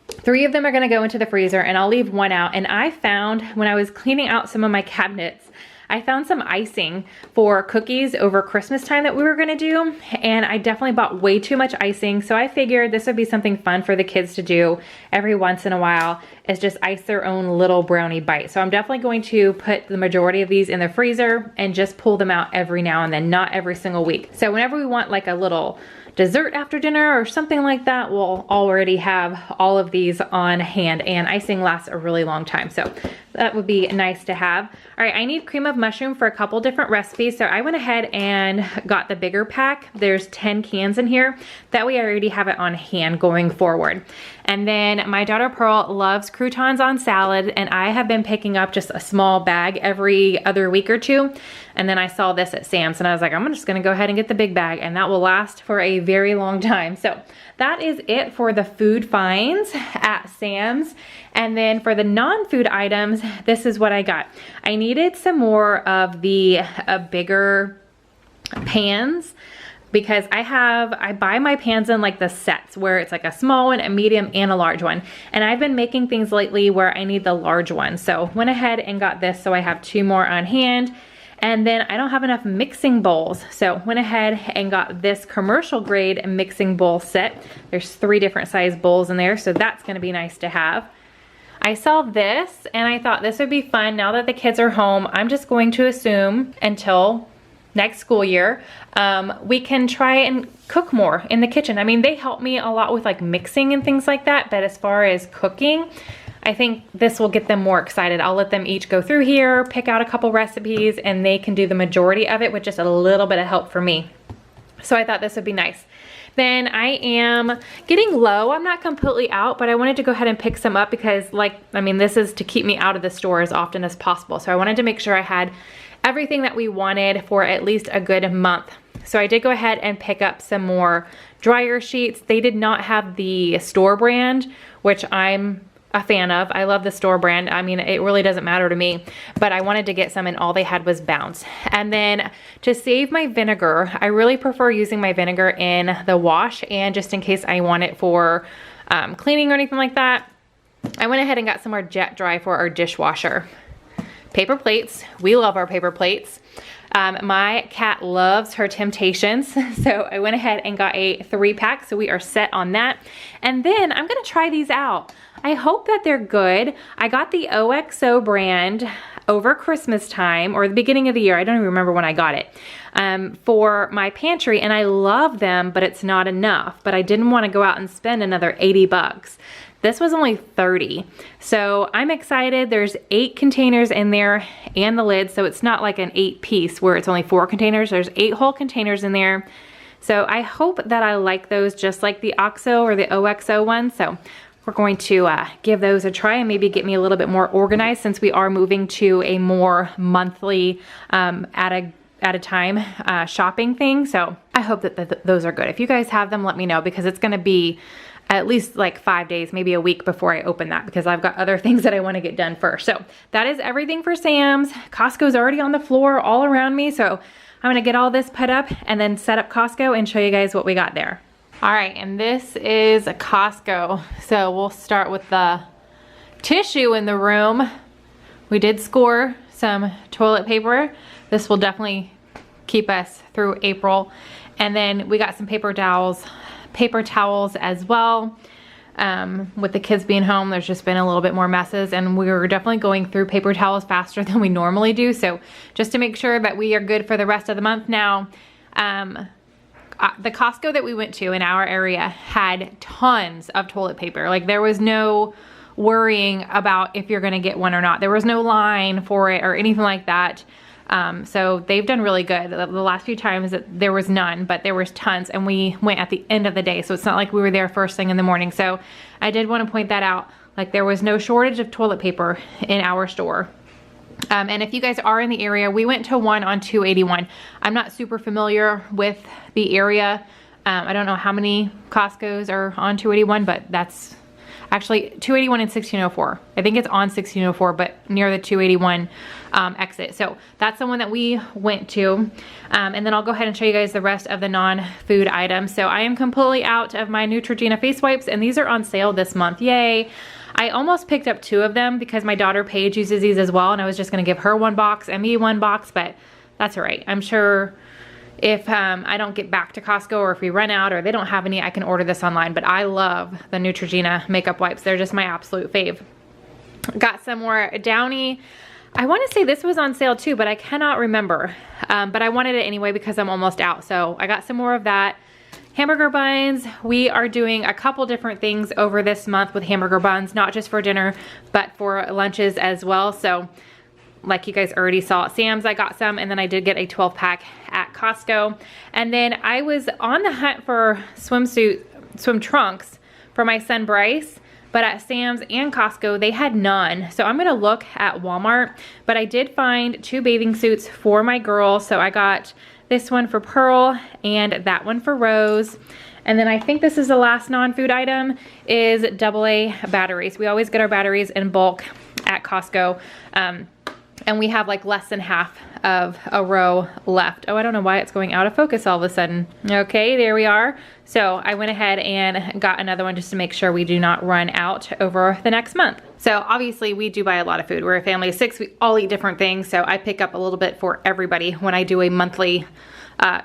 3 of them are gonna go into the freezer, and I'll leave 1 out. And I found, when I was cleaning out some of my cabinets, I found some icing for cookies over Christmas time that we were gonna do, and I definitely bought way too much icing, so I figured this would be something fun for the kids to do every once in a while, is just ice their own little brownie bite. So I'm definitely going to put the majority of these in the freezer and just pull them out every now and then, not every single week. So whenever we want like a little dessert after dinner or something like that, we'll already have all of these on hand, and icing lasts a really long time. So that would be nice to have. All right, I need cream of mushroom for a couple different recipes. So I went ahead and got the bigger pack. There's 10 cans in here. That way I already have it on hand going forward. And then my daughter Pearl loves croutons on salad, and I have been picking up just a small bag every other week or 2. And then I saw this at Sam's and I was like, I'm just gonna go ahead and get the big bag, and that will last for a very long time. So that is it for the food finds at Sam's. And then for the non-food items, this is what I got. I needed some more of the bigger pans, because I buy my pans in like the sets where it's like a small one, a medium, and a large one. And I've been making things lately where I need the large one. So went ahead and got this, so I have 2 more on hand. And then I don't have enough mixing bowls, so went ahead and got this commercial grade mixing bowl set. There's 3 different size bowls in there, so that's gonna be nice to have. I saw this and I thought this would be fun. Now that the kids are home, I'm just going to assume until next school year, we can try and cook more in the kitchen. I mean, they help me a lot with like mixing and things like that, but as far as cooking, I think this will get them more excited. I'll let them each go through here, pick out a couple recipes, and they can do the majority of it with just a little bit of help from me. So I thought this would be nice. Then I am getting low. I'm not completely out, but I wanted to go ahead and pick some up because this is to keep me out of the store as often as possible. So I wanted to make sure I had everything that we wanted for at least a good month. So I did go ahead and pick up some more dryer sheets. They did not have the store brand, which I'm a fan of. I love the store brand. I mean, it really doesn't matter to me, but I wanted to get some and all they had was Bounce. And then to save my vinegar, I really prefer using my vinegar in the wash, and just in case I want it for cleaning or anything like that, I went ahead and got some more Jet Dry for our dishwasher. Paper plates. We love our paper plates. My cat loves her Temptations, so I went ahead and got a 3-pack, so we are set on that. And then I'm gonna try these out. I hope that they're good. I got the OXO brand over Christmas time, or the beginning of the year. I don't even remember when I got it, for my pantry, and I love them, but it's not enough. But I didn't want to go out and spend another 80 bucks. This was only 30. So I'm excited. There's 8 containers in there and the lid, so it's not like an 8-piece where it's only 4 containers. There's 8 whole containers in there. So I hope that I like those just like the OXO or the OXO ones. So we're going to give those a try and maybe get me a little bit more organized, since we are moving to a more monthly at a time shopping thing. So I hope that those are good. If you guys have them, let me know, because it's gonna be at least like 5 days, maybe a week before I open that, because I've got other things that I want to get done first. So that is everything for Sam's. Costco's already on the floor all around me, so I'm gonna get all this put up and then set up Costco and show you guys what we got there. All right, and this is a Costco. So we'll start with the tissue in the room. We did score some toilet paper. This will definitely keep us through April. And then we got some paper towels as well. With the kids being home, there's just been a little bit more messes, and we were definitely going through paper towels faster than we normally do. So just to make sure that we are good for the rest of the month now, the Costco that we went to in our area had tons of toilet paper. Like, there was no worrying about if you're gonna get one or not. There was no line for it or anything like that. So they've done really good. The last few times that there was none, but there was tons, and we went at the end of the day. So it's not like we were there first thing in the morning. So I did want to point that out. Like, there was no shortage of toilet paper in our store. And if you guys are in the area, we went to one on 281. I'm not super familiar with the area. I don't know how many Costco's are on 281, but that's actually 281 and 1604. I think it's on 1604, but near the 281 exit. So that's the one that we went to. And then I'll go ahead and show you guys the rest of the non-food items. So I am completely out of my Neutrogena face wipes, and these are on sale this month. Yay. I almost picked up 2 of them because my daughter Paige uses these as well, and I was just gonna give her 1 box and me 1 box, but that's all right. I'm sure if I don't get back to Costco, or if we run out or they don't have any, I can order this online. But I love the Neutrogena makeup wipes. They're just my absolute fave. Got some more Downy. I want to say this was on sale too, but I cannot remember. But I wanted it anyway because I'm almost out. So I got some more of that. Hamburger buns. We are doing a couple different things over this month with hamburger buns, not just for dinner, but for lunches as well. So like you guys already saw at Sam's, I got some, and then I did get a 12-pack at Costco. And then I was on the hunt for swim trunks for my son Bryce, but at Sam's and Costco, they had none. So I'm gonna look at Walmart, but I did find 2 bathing suits for my girl. So I got this one for Pearl and that one for Rose. And then I think this is the last non-food item, is AA batteries. We always get our batteries in bulk at Costco. And we have like less than half of a row left. Oh, I don't know why it's going out of focus all of a sudden. Okay, there we are. So I went ahead and got another one just to make sure we do not run out over the next month. So obviously we do buy a lot of food. We're a family of 6, we all eat different things. So I pick up a little bit for everybody when I do a monthly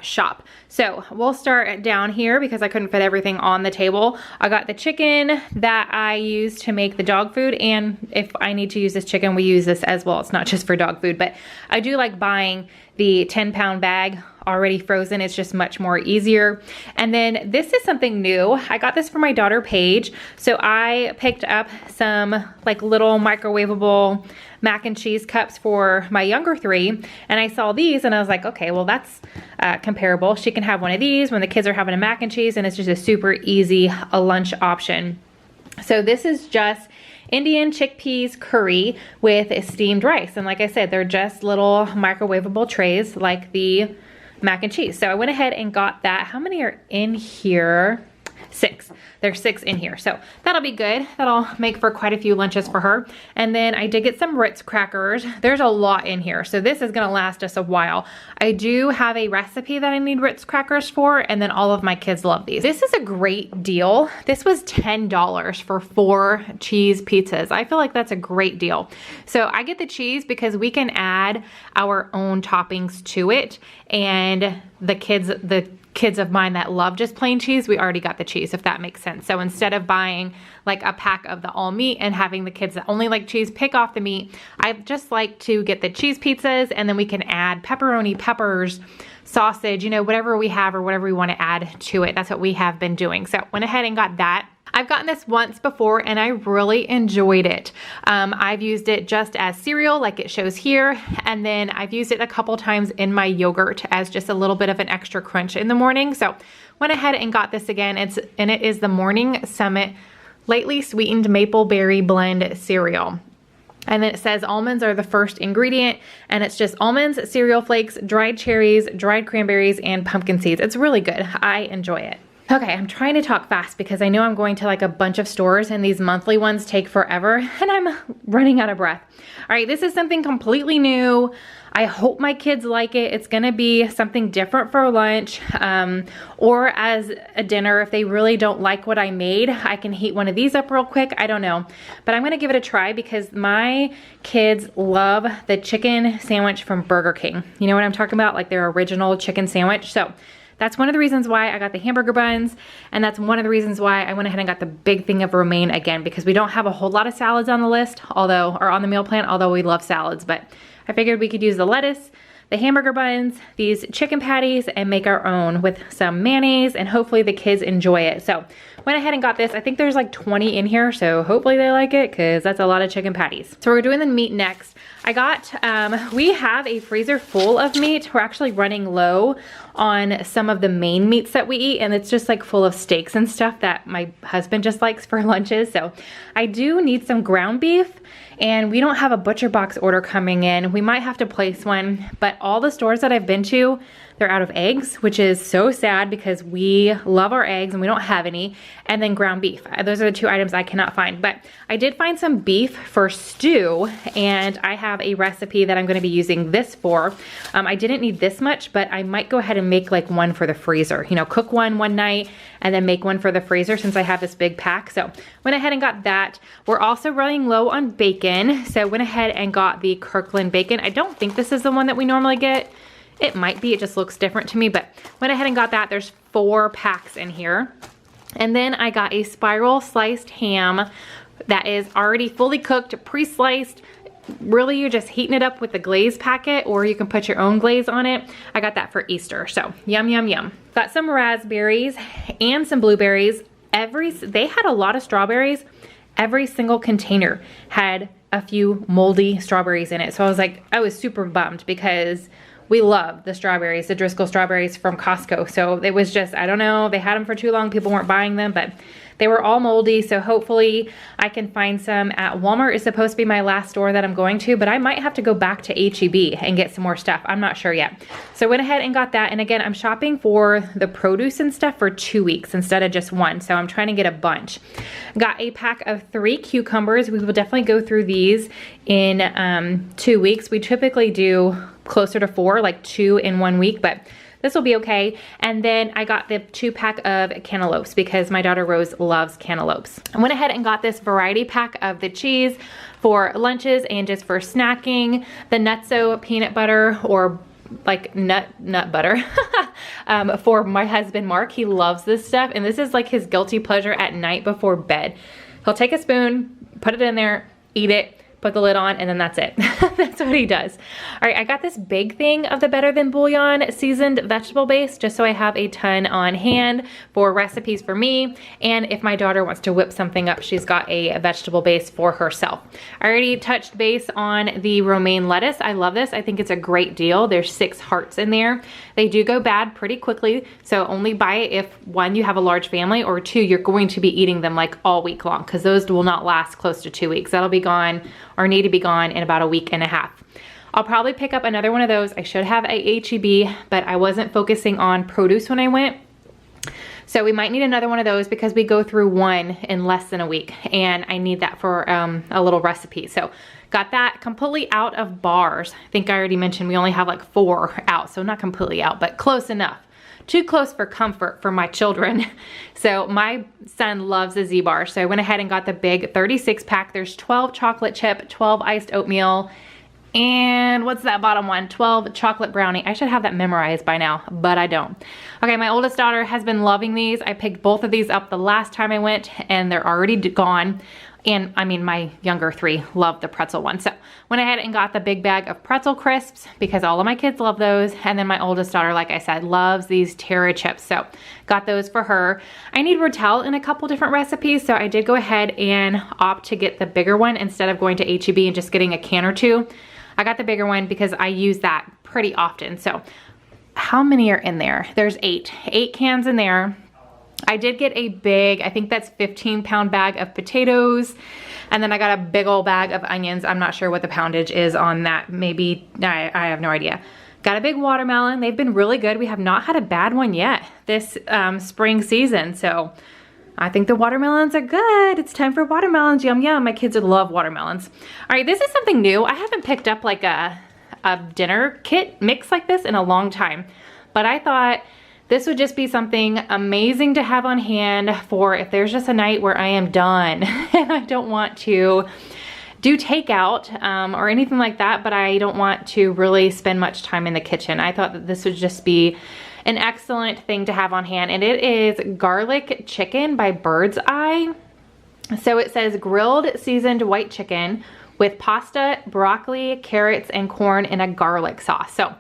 shop. So we'll start down here because I couldn't fit everything on the table. I got the chicken that I use to make the dog food, and if I need to use this chicken, we use this as well. It's not just for dog food, but I do like buying the 10-pound bag already frozen. It's just much more easier. And then this is something new. I got this for my daughter Paige. So I picked up some like little microwavable mac and cheese cups for my younger 3. And I saw these and I was like, okay, well that's comparable. She can have one of these when the kids are having a mac and cheese, and it's just a super easy lunch option. So this is just Indian chickpeas curry with steamed rice. And like I said, they're just little microwavable trays like the mac and cheese. So I went ahead and got that. How many are in here? 6. There's 6 in here. So that'll be good. That'll make for quite a few lunches for her. And then I did get some Ritz crackers. There's a lot in here. So this is gonna last us a while. I do have a recipe that I need Ritz crackers for, and then all of my kids love these. This is a great deal. This was $10 for 4 cheese pizzas. I feel like that's a great deal. So I get the cheese because we can add our own toppings to it, and the kids of mine that love just plain cheese, we already got the cheese, if that makes sense. So instead of buying like a pack of the all meat and having the kids that only like cheese pick off the meat, I just like to get the cheese pizzas, and then we can add pepperoni, peppers, sausage, you know, whatever we have or whatever we want to add to it. That's what we have been doing. So went ahead and got that. I've gotten this once before and I really enjoyed it. I've used it just as cereal like it shows here, and then I've used it a couple times in my yogurt as just a little bit of an extra crunch in the morning. So went ahead and got this again. It is the Morning Summit Lightly Sweetened Maple Berry Blend Cereal. And then it says almonds are the first ingredient, and it's just almonds, cereal flakes, dried cherries, dried cranberries, and pumpkin seeds. It's really good. I enjoy it. Okay, I'm trying to talk fast because I know I'm going to like a bunch of stores and these monthly ones take forever and I'm running out of breath. All right, this is something completely new. I hope my kids like it. It's gonna be something different for lunch or as a dinner. If they really don't like what I made, I can heat one of these up real quick. I don't know, but I'm gonna give it a try because my kids love the chicken sandwich from Burger King. You know what I'm talking about? Like their original chicken sandwich. So that's one of the reasons why I got the hamburger buns, and that's one of the reasons why I went ahead and got the big thing of romaine again, because we don't have a whole lot of salads on the list, or on the meal plan, although we love salads, but I figured we could use the lettuce, the hamburger buns, these chicken patties, and make our own with some mayonnaise, and hopefully the kids enjoy it. So went ahead and got this. I think there's like 20 in here, so hopefully they like it because that's a lot of chicken patties. So we're doing the meat next. I got, we have a freezer full of meat. We're actually running low on some of the main meats that we eat, and it's just like full of steaks and stuff that my husband just likes for lunches. So I do need some ground beef, and we don't have a butcher box order coming in. We might have to place one, but all the stores that I've been to, they're out of eggs, which is so sad because we love our eggs and we don't have any. And then ground beef. Those are the 2 items I cannot find. But I did find some beef for stew, and I have a recipe that I'm gonna be using this for. I didn't need this much, but I might go ahead and make like one for the freezer. You know, cook one night and then make one for the freezer since I have this big pack. So went ahead and got that. We're also running low on bacon. So went ahead and got the Kirkland bacon. I don't think this is the one that we normally get. It might be, it just looks different to me, but went ahead and got that. There's 4 packs in here. And then I got a spiral sliced ham that is already fully cooked, pre-sliced. Really, you're just heating it up with the glaze packet, or you can put your own glaze on it. I got that for Easter, so yum, yum, yum. Got some raspberries and some blueberries. They had a lot of strawberries. Every single container had a few moldy strawberries in it. So I was super bummed because we love the strawberries, the Driscoll strawberries from Costco. So it was just, I don't know, they had them for too long. People weren't buying them, but they were all moldy. So hopefully I can find some at Walmart. Is supposed to be my last store that I'm going to, but I might have to go back to H-E-B and get some more stuff. I'm not sure yet. So I went ahead and got that. And again, I'm shopping for the produce and stuff for 2 weeks instead of just one. So I'm trying to get a bunch. Got a pack of 3 cucumbers. We will definitely go through these in 2 weeks. We typically do closer to 4, like 2 in 1 week, but this will be okay. And then I got the 2-pack of cantaloupes because my daughter Rose loves cantaloupes. I went ahead and got this variety pack of the cheese for lunches and just for snacking. The Nutso peanut butter, or like nut butter for my husband Mark. He loves this stuff, and this is like his guilty pleasure at night before bed. He'll take a spoon, put it in there, eat it, put the lid on, and then that's it. That's what he does. All right, I got this big thing of the Better Than Bouillon seasoned vegetable base just so I have a ton on hand for recipes for me. And if my daughter wants to whip something up, she's got a vegetable base for herself. I already touched base on the romaine lettuce. I love this. I think it's a great deal. There's 6 hearts in there. They do go bad pretty quickly, so only buy it if 1, you have a large family, or 2, you're going to be eating them like all week long, because those will not last close to 2 weeks. That'll be gone, or need to be gone, in about a week and a half. I'll probably pick up another one of those. I should have a H-E-B, but I wasn't focusing on produce when I went. So we might need another one of those because we go through 1 in less than a week, and I need that for a little recipe. So got that completely out of bars. I think I already mentioned we only have like 4 out, so not completely out, but close enough. Too close for comfort for my children. So my son loves a Z-bar, so I went ahead and got the big 36 pack. There's 12 chocolate chip, 12 iced oatmeal, and what's that bottom one? 12 chocolate brownie. I should have that memorized by now, but I don't. Okay, my oldest daughter has been loving these. I picked both of these up the last time I went, and they're already gone. And I mean, my younger 3 love the pretzel one. So went ahead and got the big bag of pretzel crisps because all of my kids love those. And then my oldest daughter, like I said, loves these Terra chips. So got those for her. I need Rotel in a couple different recipes. So I did go ahead and opt to get the bigger one instead of going to H-E-B and just getting a can or 2. I got the bigger one because I use that pretty often. So how many are in there? There's 8 cans in there. I did get a big, I think that's 15-pound bag of potatoes. And then I got a big old bag of onions. I'm not sure what the poundage is on that. Maybe, I have no idea. Got a big watermelon. They've been really good. We have not had a bad one yet this spring season. So I think the watermelons are good. It's time for watermelons. Yum, yum. My kids would love watermelons. All right, this is something new. I haven't picked up like a dinner kit mix like this in a long time. But I thought this would just be something amazing to have on hand for if there's just a night where I am done and I don't want to do takeout or anything like that, but I don't want to really spend much time in the kitchen. I thought that this would just be an excellent thing to have on hand, and it is garlic chicken by Bird's Eye. So it says grilled seasoned white chicken with pasta, broccoli, carrots, and corn in a garlic sauce. So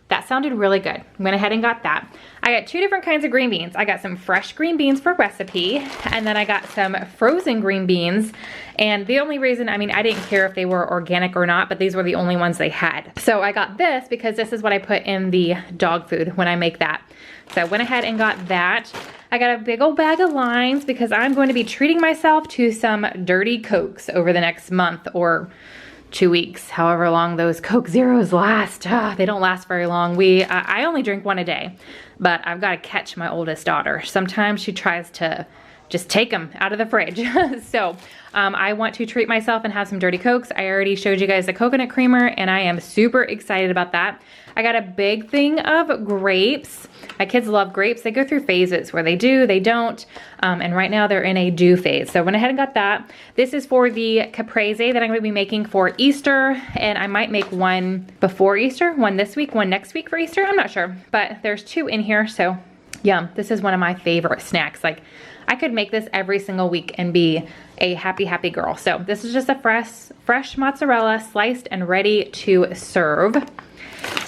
that sounded really good. Went ahead and got that. I got 2 different kinds of green beans. I got some fresh green beans for recipe, and then I got some frozen green beans. And the only reason, I mean, I didn't care if they were organic or not, but these were the only ones they had. So I got this because this is what I put in the dog food when I make that. So I went ahead and got that. I got a big old bag of limes because I'm going to be treating myself to some dirty Cokes over the next month or 2 weeks, however long those Coke Zeros last. They don't last very long. I only drink 1 a day, but I've got to catch my oldest daughter. Sometimes she tries to just take them out of the fridge. So I want to treat myself and have some dirty Cokes. I already showed you guys the coconut creamer, and I am super excited about that. I got a big thing of grapes. My kids love grapes. They go through phases where they do, they don't. And right now they're in a do phase. So I went ahead and got that. This is for the caprese that I'm going to be making for Easter. And I might make one before Easter, one this week, one next week for Easter. I'm not sure, but there's 2 in here. So yum, this is one of my favorite snacks. Like, I could make this every single week and be a happy, happy girl. So this is just a fresh mozzarella, sliced and ready to serve.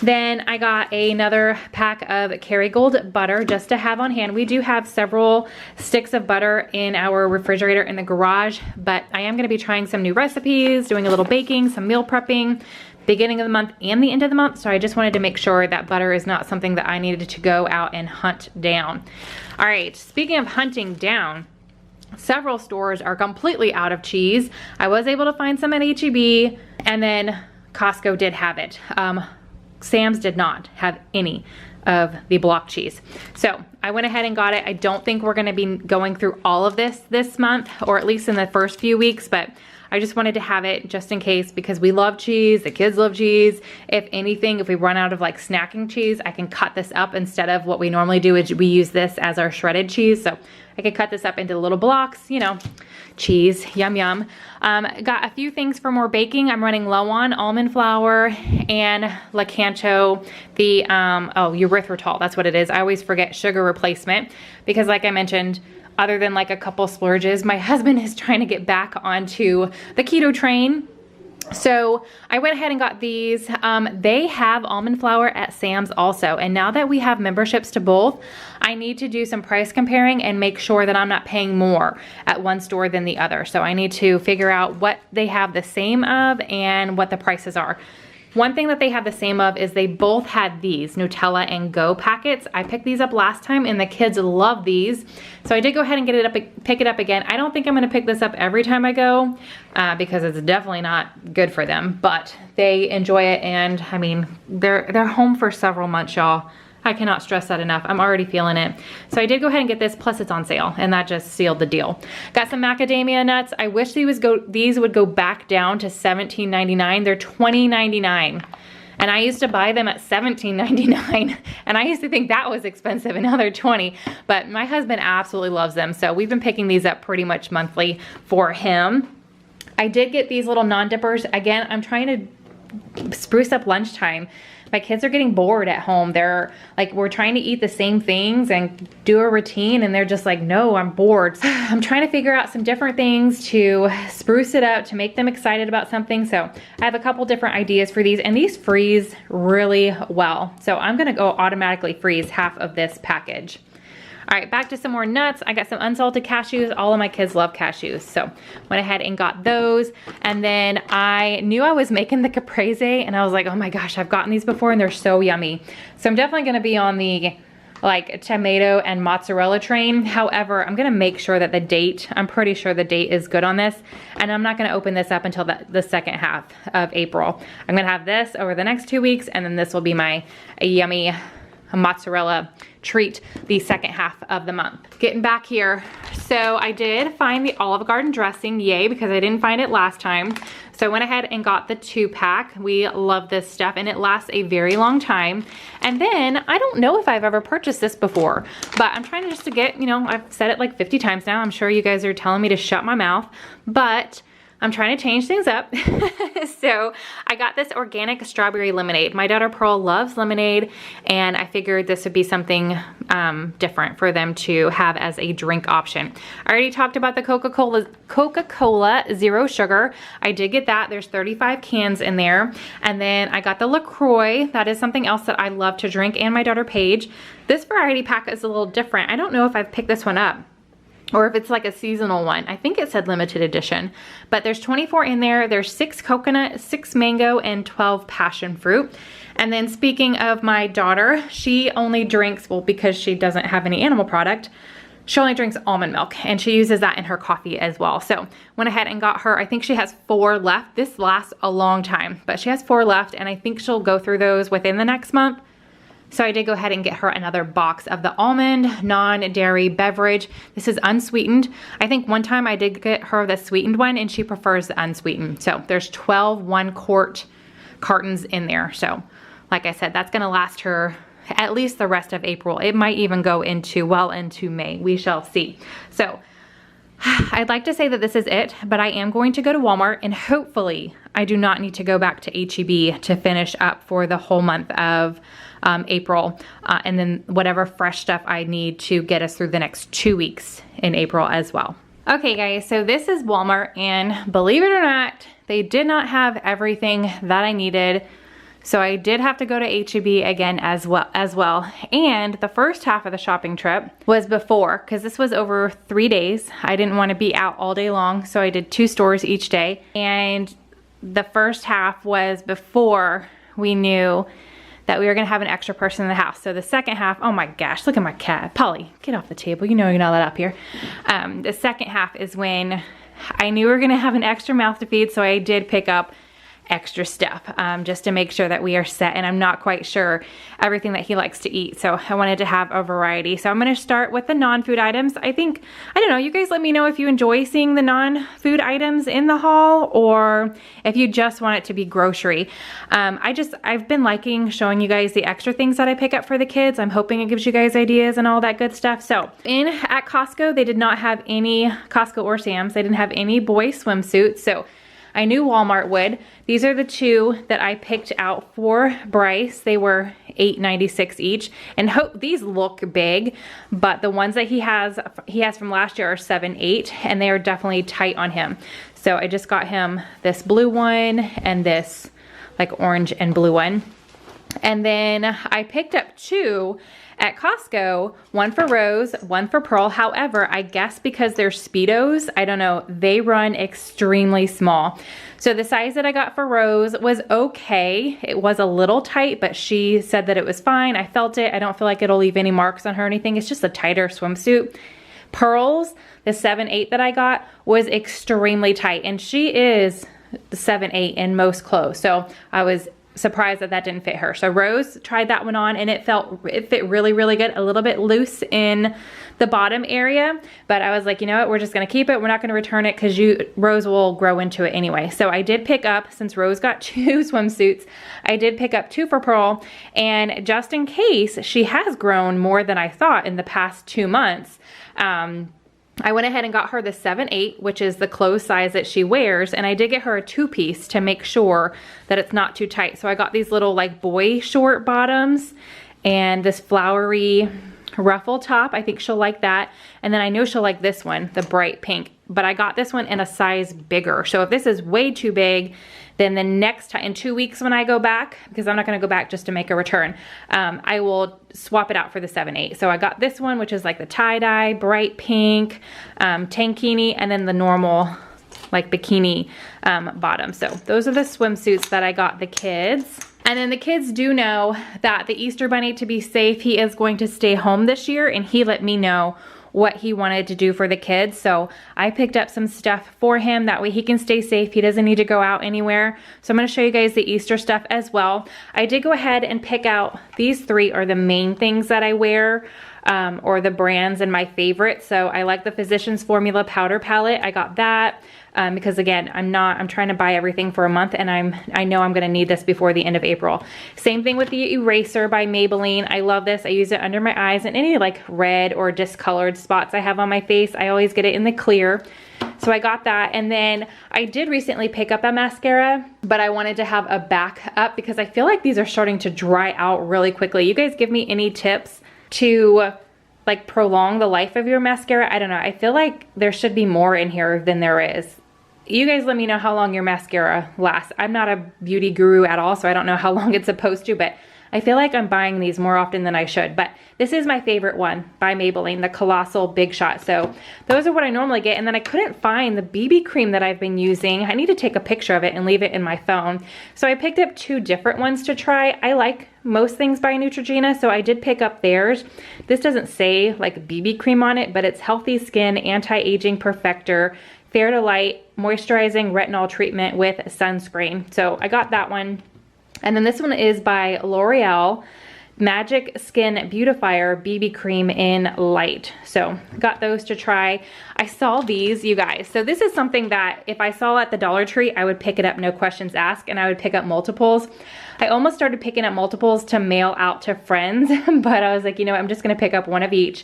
Then I got another pack of Kerrygold butter just to have on hand. We do have several sticks of butter in our refrigerator in the garage, but I am going to be trying some new recipes, doing a little baking, some meal prepping. beginning of the month and the end of the month. So I just wanted to make sure that butter is not something that I needed to go out and hunt down. All right, speaking of hunting down, several stores are completely out of cheese. I was able to find some at H-E-B, and then Costco did have it. Sam's did not have any of the block cheese. So I went ahead and got it. I don't think we're gonna be going through all of this month, or at least in the first few weeks, but I just wanted to have it just in case, because we love cheese, the kids love cheese. If anything, if we run out of like snacking cheese, I can cut this up instead of what we normally do is we use this as our shredded cheese. So I could cut this up into little blocks, you know, cheese, yum, yum. Got a few things for more baking. I'm running low on almond flour and Lacanto, the, erythritol, that's what it is. I always forget sugar replacement because like I mentioned, other than like a couple splurges, my husband is trying to get back onto the keto train. So I went ahead and got these. They have almond flour at Sam's also. And now that we have memberships to both, I need to do some price comparing and make sure that I'm not paying more at one store than the other. So I need to figure out what they have the same of and what the prices are. One thing that they have the same of is they both had these Nutella and Go packets. I picked these up last time and the kids love these. So I did go ahead and pick it up again. I don't think I'm gonna pick this up every time I go because it's definitely not good for them, but they enjoy it. And I mean, they're home for several months, y'all. I cannot stress that enough. I'm already feeling it. So I did go ahead and get this, plus it's on sale, and that just sealed the deal. Got some macadamia nuts. I wish these would go back down to $17.99. They're $20.99. And I used to buy them at $17.99. And I used to think that was expensive, and now they're $20. But my husband absolutely loves them. So we've been picking these up pretty much monthly for him. I did get these little non-dippers. Again, I'm trying to spruce up lunchtime. My kids are getting bored at home. They're like, we're trying to eat the same things and do a routine, and they're just like, no, I'm bored. So I'm trying to figure out some different things to spruce it up, to make them excited about something. So I have a couple different ideas for these, and these freeze really well. So I'm gonna go automatically freeze half of this package. All right, back to some more nuts. I got some unsalted cashews. All of my kids love cashews, so went ahead and got those. And then I knew I was making the caprese, and I was like, oh my gosh, I've gotten these before and they're so yummy. So I'm definitely gonna be on the like tomato and mozzarella train. However, I'm gonna make sure that the date, I'm pretty sure the date is good on this, and I'm not gonna open this up until the second half of April. I'm gonna have this over the next 2 weeks, and then this will be my yummy mozzarella treat the second half of the month. Getting back here, so I did find the Olive Garden dressing, yay, because I didn't find it last time. So I went ahead and got the 2-pack. We love this stuff, and it lasts a very long time. And then I don't know if I've ever purchased this before, but I'm trying to just to get, you know, I've said it like 50 times now. I'm sure you guys are telling me to shut my mouth, but I'm trying to change things up. So I got this organic strawberry lemonade. My daughter Pearl loves lemonade, and I figured this would be something different for them to have as a drink option. I already talked about the Coca-Cola Zero Sugar. I did get that. There's 35 cans in there. And then I got the LaCroix. That is something else that I love to drink, and my daughter Paige. This variety pack is a little different. I don't know if I've picked this one up, or if it's like a seasonal one. I think it said limited edition, but there's 24 in there. There's 6 coconut, 6 mango, and 12 passion fruit. And then speaking of my daughter, she only drinks, well, because she doesn't have any animal product, she only drinks almond milk, and she uses that in her coffee as well. So went ahead and got her, I think she has 4 left. This lasts a long time, but she has 4 left, and I think she'll go through those within the next month. So I did go ahead and get her another box of the almond non-dairy beverage. This is unsweetened. I think one time I did get her the sweetened one, and she prefers the unsweetened. So there's 12 1-quart cartons in there. So like I said, that's gonna last her at least the rest of April. It might even go into, well into May. We shall see. So I'd like to say that this is it, but I am going to go to Walmart, and hopefully I do not need to go back to H-E-B to finish up for the whole month of April, and then whatever fresh stuff I need to get us through the next 2 weeks in April as well. Okay guys, so this is Walmart, and believe it or not, they did not have everything that I needed. So I did have to go to H-E-B again as well. And the first half of the shopping trip was before, because this was over 3 days. I didn't want to be out all day long, so I did 2 stores each day. And the first half was before we knew that we were gonna have an extra person in the house. So the second half, oh my gosh, look at my cat. Polly, get off the table. You know you're not allowed up here. The second half is when I knew we were gonna have an extra mouth to feed, so I did pick up extra stuff just to make sure that we are set, and I'm not quite sure everything that he likes to eat, so I wanted to have a variety. So I'm going to start with the non-food items. I don't know, you guys let me know if you enjoy seeing the non-food items in the haul or if you just want it to be grocery. I've been liking showing you guys the extra things that I pick up for the kids. I'm hoping it gives you guys ideas and all that good stuff. So at Costco, they did not have any, Costco or Sam's, they didn't have any boy swimsuits, so I knew Walmart would. These are the two that I picked out for Bryce. They were $8.96 each. And these look big, but the ones that he has from last year are 7/8, and they are definitely tight on him. So I just got him this blue one and this like orange and blue one. And then I picked up two at Costco, one for Rose, one for Pearl. However, I guess because they're Speedos, I don't know, they run extremely small. So the size that I got for Rose was okay. It was a little tight, but she said that it was fine. I felt it. I don't feel like it'll leave any marks on her or anything. It's just a tighter swimsuit. Pearl's, the 7/8 that I got, was extremely tight, and she is the 7/8 in most clothes. So I was surprised that that didn't fit her. So Rose tried that one on and it fit really, really good. A little bit loose in the bottom area, but I was like, you know what, we're just gonna keep it. We're not gonna return it because Rose will grow into it anyway. So I did pick up, since Rose got two swimsuits, I did pick up two for Pearl, and just in case she has grown more than I thought in the past 2 months, I went ahead and got her the 7/8, which is the clothes size that she wears, and I did get her a 2-piece to make sure that it's not too tight. So I got these little like boy short bottoms and this flowery ruffle top. I think she'll like that. And then I know she'll like this one, the bright pink, but I got this one in a size bigger. So if this is way too big, then the next time, in 2 weeks when I go back, because I'm not gonna go back just to make a return, I will swap it out for the 7/8. So I got this one, which is like the tie-dye, bright pink, tankini, and then the normal like bikini bottom. So those are the swimsuits that I got the kids. And then the kids do know that the Easter Bunny, to be safe, he is going to stay home this year, and he let me know what he wanted to do for the kids. So I picked up some stuff for him. That way he can stay safe. He doesn't need to go out anywhere. So I'm gonna show you guys the Easter stuff as well. I did go ahead and pick out, these three are the main things that I wear, or the brands and my favorite. So I like the Physicians Formula powder palette. I got that. Because again, I'm trying to buy everything for a month, and I know I'm gonna need this before the end of April. Same thing with the eraser by Maybelline. I love this. I use it under my eyes and any like red or discolored spots I have on my face. I always get it in the clear. So I got that. And then I did recently pick up a mascara, but I wanted to have a backup because I feel like these are starting to dry out really quickly. You guys give me any tips to like prolong the life of your mascara? I don't know. I feel like there should be more in here than there is. You guys let me know how long your mascara lasts. I'm not a beauty guru at all, so I don't know how long it's supposed to, but I feel like I'm buying these more often than I should. But this is my favorite one by Maybelline, the Colossal Big Shot. So those are what I normally get. And then I couldn't find the BB cream that I've been using. I need to take a picture of it and leave it in my phone. So I picked up two different ones to try. I like most things by Neutrogena, so I did pick up theirs. This doesn't say like BB cream on it, but it's Healthy Skin Anti-Aging Perfector Fair to Light Moisturizing Retinol Treatment with Sunscreen. So I got that one. And then this one is by L'Oreal, Magic Skin Beautifier BB Cream in Light. So got those to try. I saw these, you guys. So this is something that if I saw at the Dollar Tree, I would pick it up, no questions asked, and I would pick up multiples. I almost started picking up multiples to mail out to friends, but I was like, you know, I'm just gonna pick up one of each,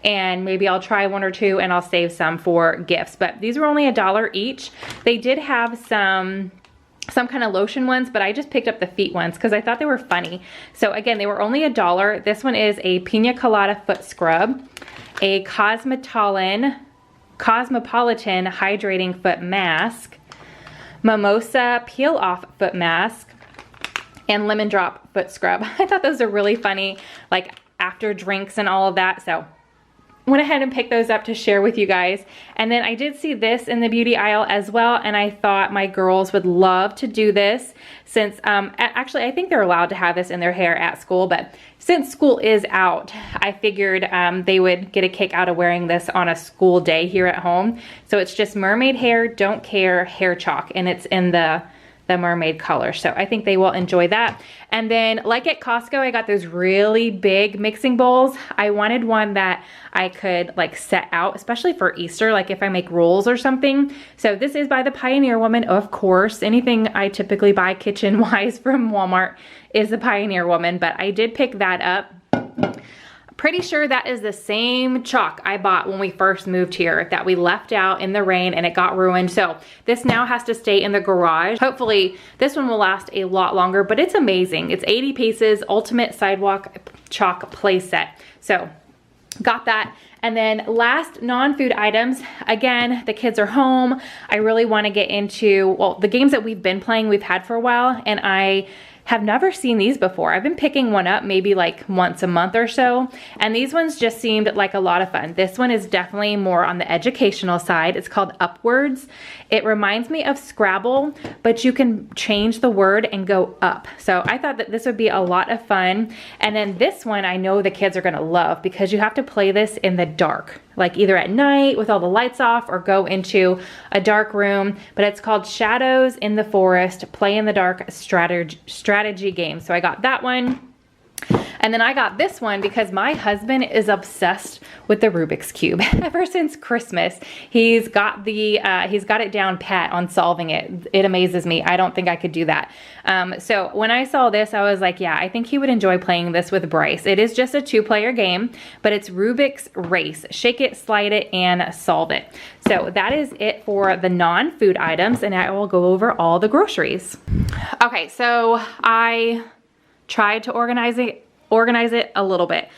and maybe I'll try one or two and I'll save some for gifts. But these were only $1 each. They did have some kind of lotion ones, but I just picked up the feet ones because I thought they were funny. So again, they were only $1. This one is a Pina Colada foot scrub, a Cosmopolitan hydrating foot mask, Mimosa peel off foot mask, and lemon drop foot scrub. I thought those are really funny, like after drinks and all of that. So went ahead and picked those up to share with you guys. And then I did see this in the beauty aisle as well, and I thought my girls would love to do this since, actually I think they're allowed to have this in their hair at school, but since school is out, I figured they would get a kick out of wearing this on a school day here at home. So it's just mermaid hair, don't care, hair chalk, and it's in the mermaid color. So I think they will enjoy that. And then like at Costco, I got those really big mixing bowls. I wanted one that I could like set out, especially for Easter, like if I make rolls or something. So this is by the Pioneer Woman, of course. Anything I typically buy kitchen wise from Walmart is the Pioneer Woman, but I did pick that up. Pretty sure that is the same chalk I bought when we first moved here that we left out in the rain and it got ruined. So this now has to stay in the garage. Hopefully this one will last a lot longer, but it's amazing. It's 80 pieces, ultimate sidewalk chalk play set. So got that. And then last non-food items, again, the kids are home. I really want to get into, well, the games that we've been playing, we've had for a while, and I have never seen these before. I've been picking one up maybe like once a month or so, and these ones just seemed like a lot of fun. This one is definitely more on the educational side. It's called Upwards. It reminds me of Scrabble, but you can change the word and go up. So I thought that this would be a lot of fun. And then this one I know the kids are gonna love because you have to play this in the dark, like either at night with all the lights off or go into a dark room. But it's called Shadows in the Forest, Play in the Dark strategy game. So I got that one. And then I got this one because my husband is obsessed with the Rubik's Cube. Ever since Christmas, he's got it down pat on solving it. It amazes me. I don't think I could do that. So when I saw this, I was like, yeah, I think he would enjoy playing this with Bryce. It is just a 2-player game, but it's Rubik's Race. Shake it, slide it, and solve it. So that is it for the non-food items, and I will go over all the groceries. Okay, so I tried to organize it a little bit.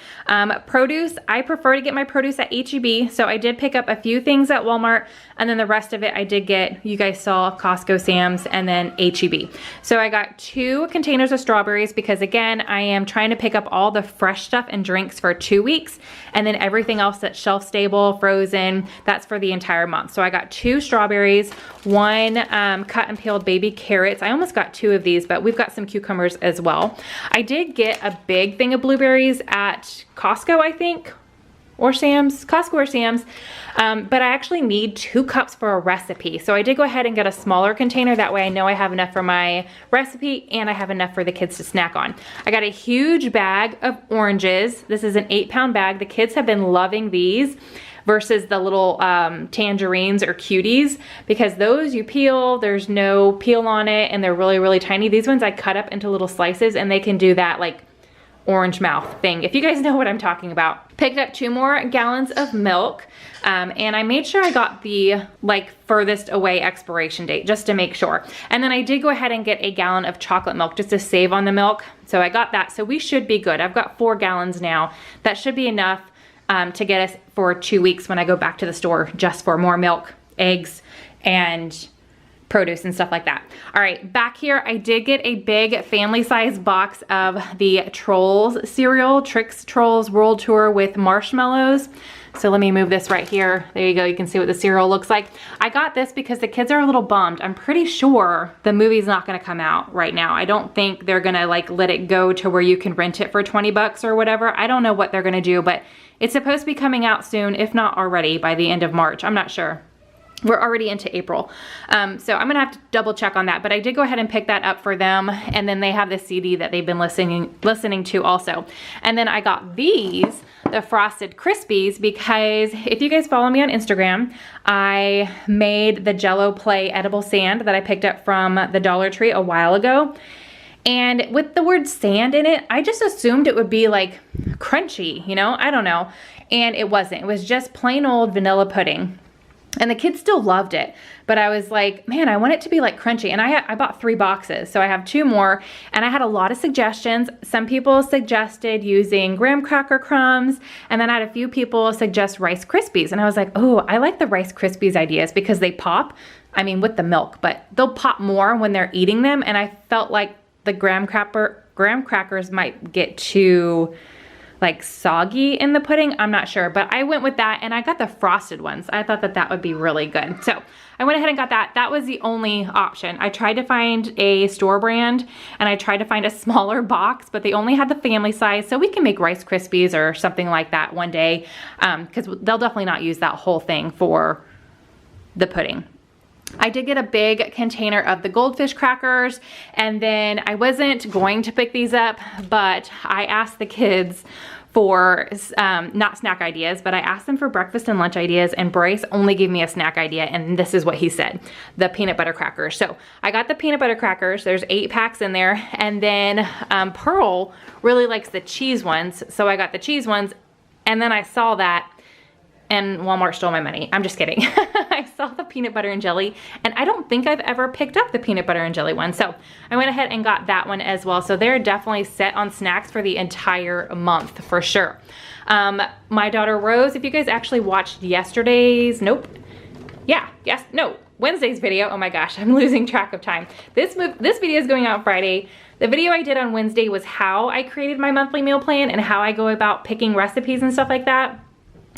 Produce, I prefer to get my produce at H-E-B, so I did pick up a few things at Walmart, and then the rest of it I did get, you guys saw, Costco, Sam's, and then H-E-B. So I got 2 containers of strawberries because again, I am trying to pick up all the fresh stuff and drinks for 2 weeks, and then everything else that's shelf stable, frozen, that's for the entire month. So I got 2 strawberries, 1 cut and peeled baby carrots. I almost got 2 of these, but we've got some cucumbers as well. I did get a big thing of blueberries at Costco, I think, or Sam's, Costco or Sam's, but I actually need 2 cups for a recipe. So I did go ahead and get a smaller container. That way I know I have enough for my recipe and I have enough for the kids to snack on. I got a huge bag of oranges. This is an 8-pound bag. The kids have been loving these versus the little tangerines or cuties, because those you peel, there's no peel on it, and they're really, really tiny. These ones I cut up into little slices and they can do that like orange mouth thing, if you guys know what I'm talking about. Picked up 2 more gallons of milk, and I made sure I got the like furthest away expiration date just to make sure. And then I did go ahead and get a gallon of chocolate milk just to save on the milk. So I got that, so we should be good. I've got 4 gallons now. That should be enough to get us for 2 weeks when I go back to the store just for more milk, eggs, and produce and stuff like that. All right, back here, I did get a big family-sized box of the Trolls cereal, Trix Trolls World Tour with marshmallows. So let me move this right here. There you go, you can see what the cereal looks like. I got this because the kids are a little bummed. I'm pretty sure the movie's not gonna come out right now. I don't think they're gonna like let it go to where you can rent it for 20 bucks or whatever. I don't know what they're gonna do, but it's supposed to be coming out soon, if not already by the end of March. I'm not sure. We're already into April. So I'm gonna have to double check on that, but I did go ahead and pick that up for them. And then they have the CD that they've been listening to also. And then I got these, the Frosted Krispies, because if you guys follow me on Instagram, I made the Jell-O Play edible sand that I picked up from the Dollar Tree a while ago. And with the word sand in it, I just assumed it would be like crunchy, you know? I don't know. And it wasn't. It was just plain old vanilla pudding. And the kids still loved it, but I was like, man, I want it to be like crunchy. And I bought 3 boxes, so I have 2 more, and I had a lot of suggestions. Some people suggested using graham cracker crumbs, and then I had a few people suggest Rice Krispies. And I was like, oh, I like the Rice Krispies ideas because they pop, I mean, with the milk, but they'll pop more when they're eating them. And I felt like the graham crackers might get too like soggy in the pudding. I'm not sure, but I went with that and I got the frosted ones. I thought that that would be really good. So I went ahead and got that. That was the only option. I tried to find a store brand and I tried to find a smaller box, but they only had the family size. So we can make Rice Krispies or something like that one day, because they'll definitely not use that whole thing for the pudding. I did get a big container of the goldfish crackers, and then I wasn't going to pick these up, but I asked the kids for, not snack ideas, but I asked them for breakfast and lunch ideas, and Bryce only gave me a snack idea, and this is what he said, the peanut butter crackers. So I got the peanut butter crackers. There's 8 packs in there, and then Pearl really likes the cheese ones, so I got the cheese ones, and then I saw that, and Walmart stole my money. I'm just kidding. I saw the peanut butter and jelly, and I don't think I've ever picked up the peanut butter and jelly one. So I went ahead and got that one as well. So they're definitely set on snacks for the entire month for sure. My daughter Rose, if you guys actually watched yesterday's, Wednesday's video. Oh my gosh, I'm losing track of time. This video is going out Friday. The video I did on Wednesday was how I created my monthly meal plan and how I go about picking recipes and stuff like that.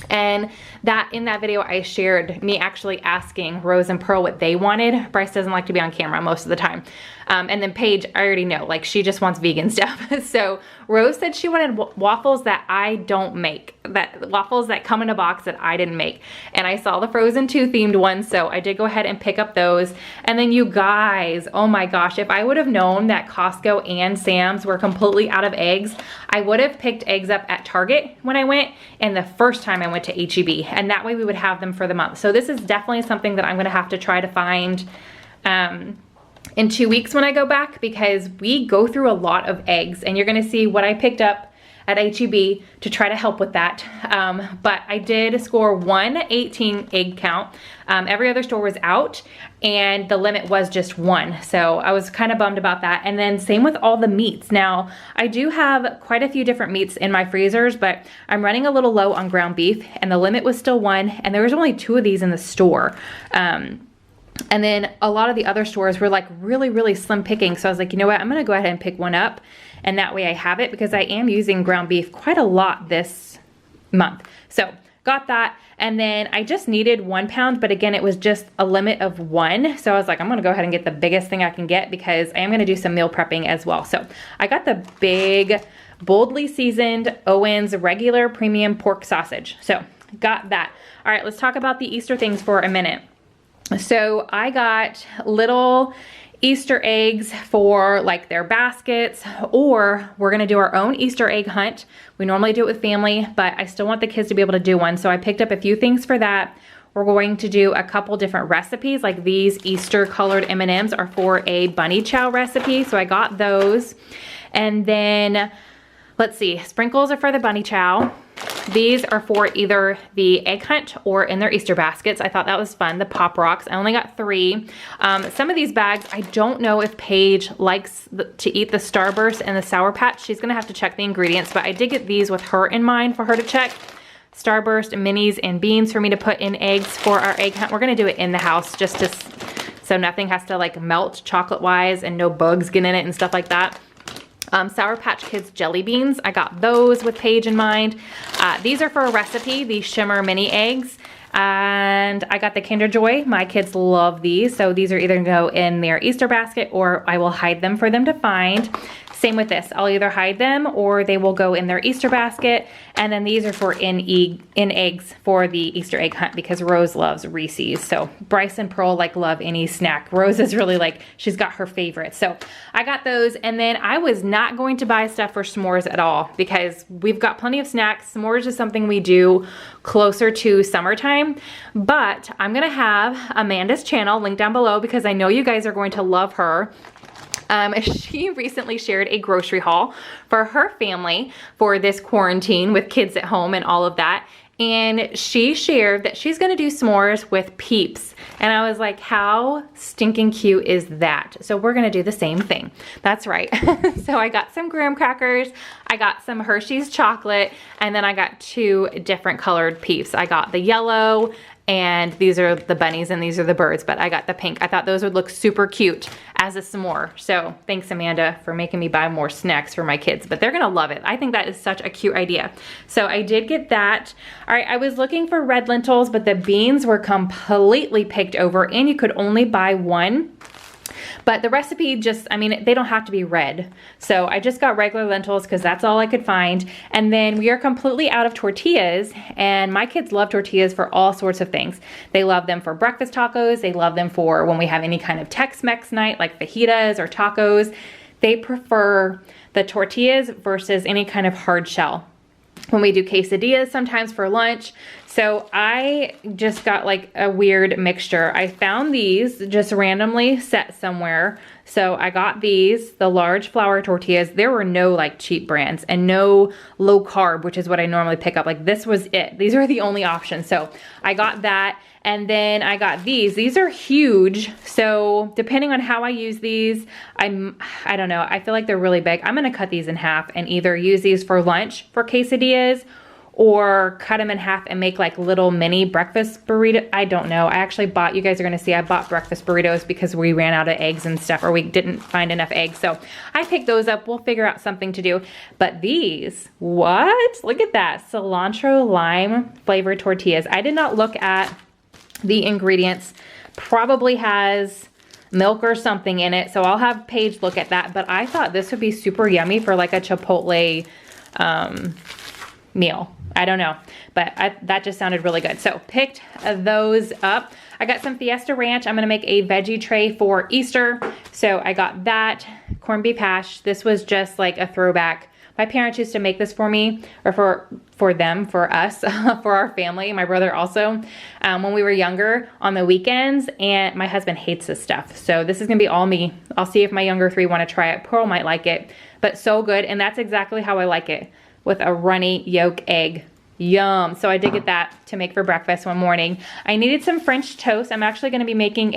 And that in that video I shared me actually asking Rose and Pearl what they wanted. Bryce doesn't like to be on camera most of the time. And then Paige, I already know, like she just wants vegan stuff. So Rose said she wanted waffles that I don't make, waffles that come in a box that I didn't make. And I saw the Frozen 2 themed ones, so I did go ahead and pick up those. And then you guys, oh my gosh, if I would have known that Costco and Sam's were completely out of eggs, I would have picked eggs up at Target when I went, and the first time I went to H-E-B, and that way we would have them for the month. So this is definitely something that I'm gonna have to try to find in 2 weeks when I go back, because we go through a lot of eggs, and you're gonna see what I picked up at H-E-B to try to help with that. But I did score 118 egg count. Every other store was out, and the limit was just 1. So I was kind of bummed about that. And then same with all the meats. Now, I do have quite a few different meats in my freezers, but I'm running a little low on ground beef, and the limit was still 1, and there was only 2 of these in the store. And then a lot of the other stores were like really, really slim picking. So I was like, you know what, I'm gonna go ahead and pick one up, and that way I have it, because I am using ground beef quite a lot this month. So got that, and then I just needed 1 pound, but again, it was just a limit of 1. So I was like, I'm gonna go ahead and get the biggest thing I can get, because I am gonna do some meal prepping as well. So I got the big, boldly seasoned Owens regular premium pork sausage. So got that. All right, let's talk about the Easter things for a minute. So I got little Easter eggs for like their baskets, or we're gonna do our own Easter egg hunt. We normally do it with family, but I still want the kids to be able to do one. So I picked up a few things for that. We're going to do a couple different recipes, like these Easter colored M&Ms are for a bunny chow recipe. So I got those. And then let's see, sprinkles are for the bunny chow. These are for either the egg hunt or in their Easter baskets. I thought that was fun. The Pop Rocks, I only got 3. Some of these bags, I don't know if Paige likes to eat the Starburst and the Sour Patch. She's gonna have to check the ingredients, but I did get these with her in mind for her to check. Starburst, minis, and beans for me to put in eggs for our egg hunt. We're gonna do it in the house just to, so nothing has to like melt chocolate-wise and no bugs get in it and stuff like that. Sour Patch Kids jelly beans, I got those with Paige in mind. These are for a recipe, these shimmer mini eggs. And I got the Kinder Joy. My kids love these, so these are either gonna go in their Easter basket or I will hide them for them to find. Same with this, I'll either hide them or they will go in their Easter basket. And then these are for in eggs for the Easter egg hunt, because Rose loves Reese's. So Bryce and Pearl like love any snack. Rose is really like, she's got her favorites. So I got those, and then I was not going to buy stuff for s'mores at all, because we've got plenty of snacks. S'mores is something we do closer to summertime, but I'm gonna have Amanda's channel linked down below, because I know you guys are going to love her. She recently shared a grocery haul for her family for this quarantine with kids at home and all of that. And she shared that she's gonna do s'mores with Peeps. And I was like, how stinking cute is that? So we're gonna do the same thing. That's right. So I got some graham crackers, I got some Hershey's chocolate, and then I got 2 different colored Peeps. I got the yellow, and these are the bunnies and these are the birds, but I got the pink. I thought those would look super cute as a s'more. So thanks, Amanda, for making me buy more snacks for my kids, but they're gonna love it. I think that is such a cute idea. So I did get that. All right, I was looking for red lentils, but the beans were completely picked over and you could only buy one. But the recipe just, I mean, they don't have to be red. So I just got regular lentils because that's all I could find. And then we are completely out of tortillas, and my kids love tortillas for all sorts of things. They love them for breakfast tacos. They love them for when we have any kind of Tex-Mex night like fajitas or tacos. They prefer the tortillas versus any kind of hard shell. When we do quesadillas sometimes for lunch. So I just got like a weird mixture. I found these just randomly set somewhere. So I got these, the large flour tortillas. There were no like cheap brands and no low carb, which is what I normally pick up. Like this was it. These are the only options. So I got that. And then I got these. These are huge. So depending on how I use these, I don't know. I feel like they're really big. I'm gonna cut these in half and either use these for lunch for quesadillas or cut them in half and make like little mini breakfast burrito. I don't know. I actually bought, you guys are gonna see, I bought breakfast burritos because we ran out of eggs and stuff, or we didn't find enough eggs. So I picked those up. We'll figure out something to do. But these, what? Look at that. Cilantro lime flavored tortillas. I did not look at the ingredients. Probably has milk or something in it, so I'll have Paige look at that. But I thought this would be super yummy for like a Chipotle meal. I don't know, but that just sounded really good. So picked those up. I got some Fiesta Ranch. I'm gonna make a veggie tray for Easter. So I got that, corned beef hash. This was just like a throwback. My parents used to make this for me, or for them, for us, for our family, my brother also, when we were younger on the weekends, and my husband hates this stuff. So this is gonna be all me. I'll see if my younger three wanna try it. Pearl might like it, but so good, and that's exactly how I like it, with a runny yolk egg. Yum. So I did get that to make for breakfast one morning. I needed some French toast. I'm actually gonna be making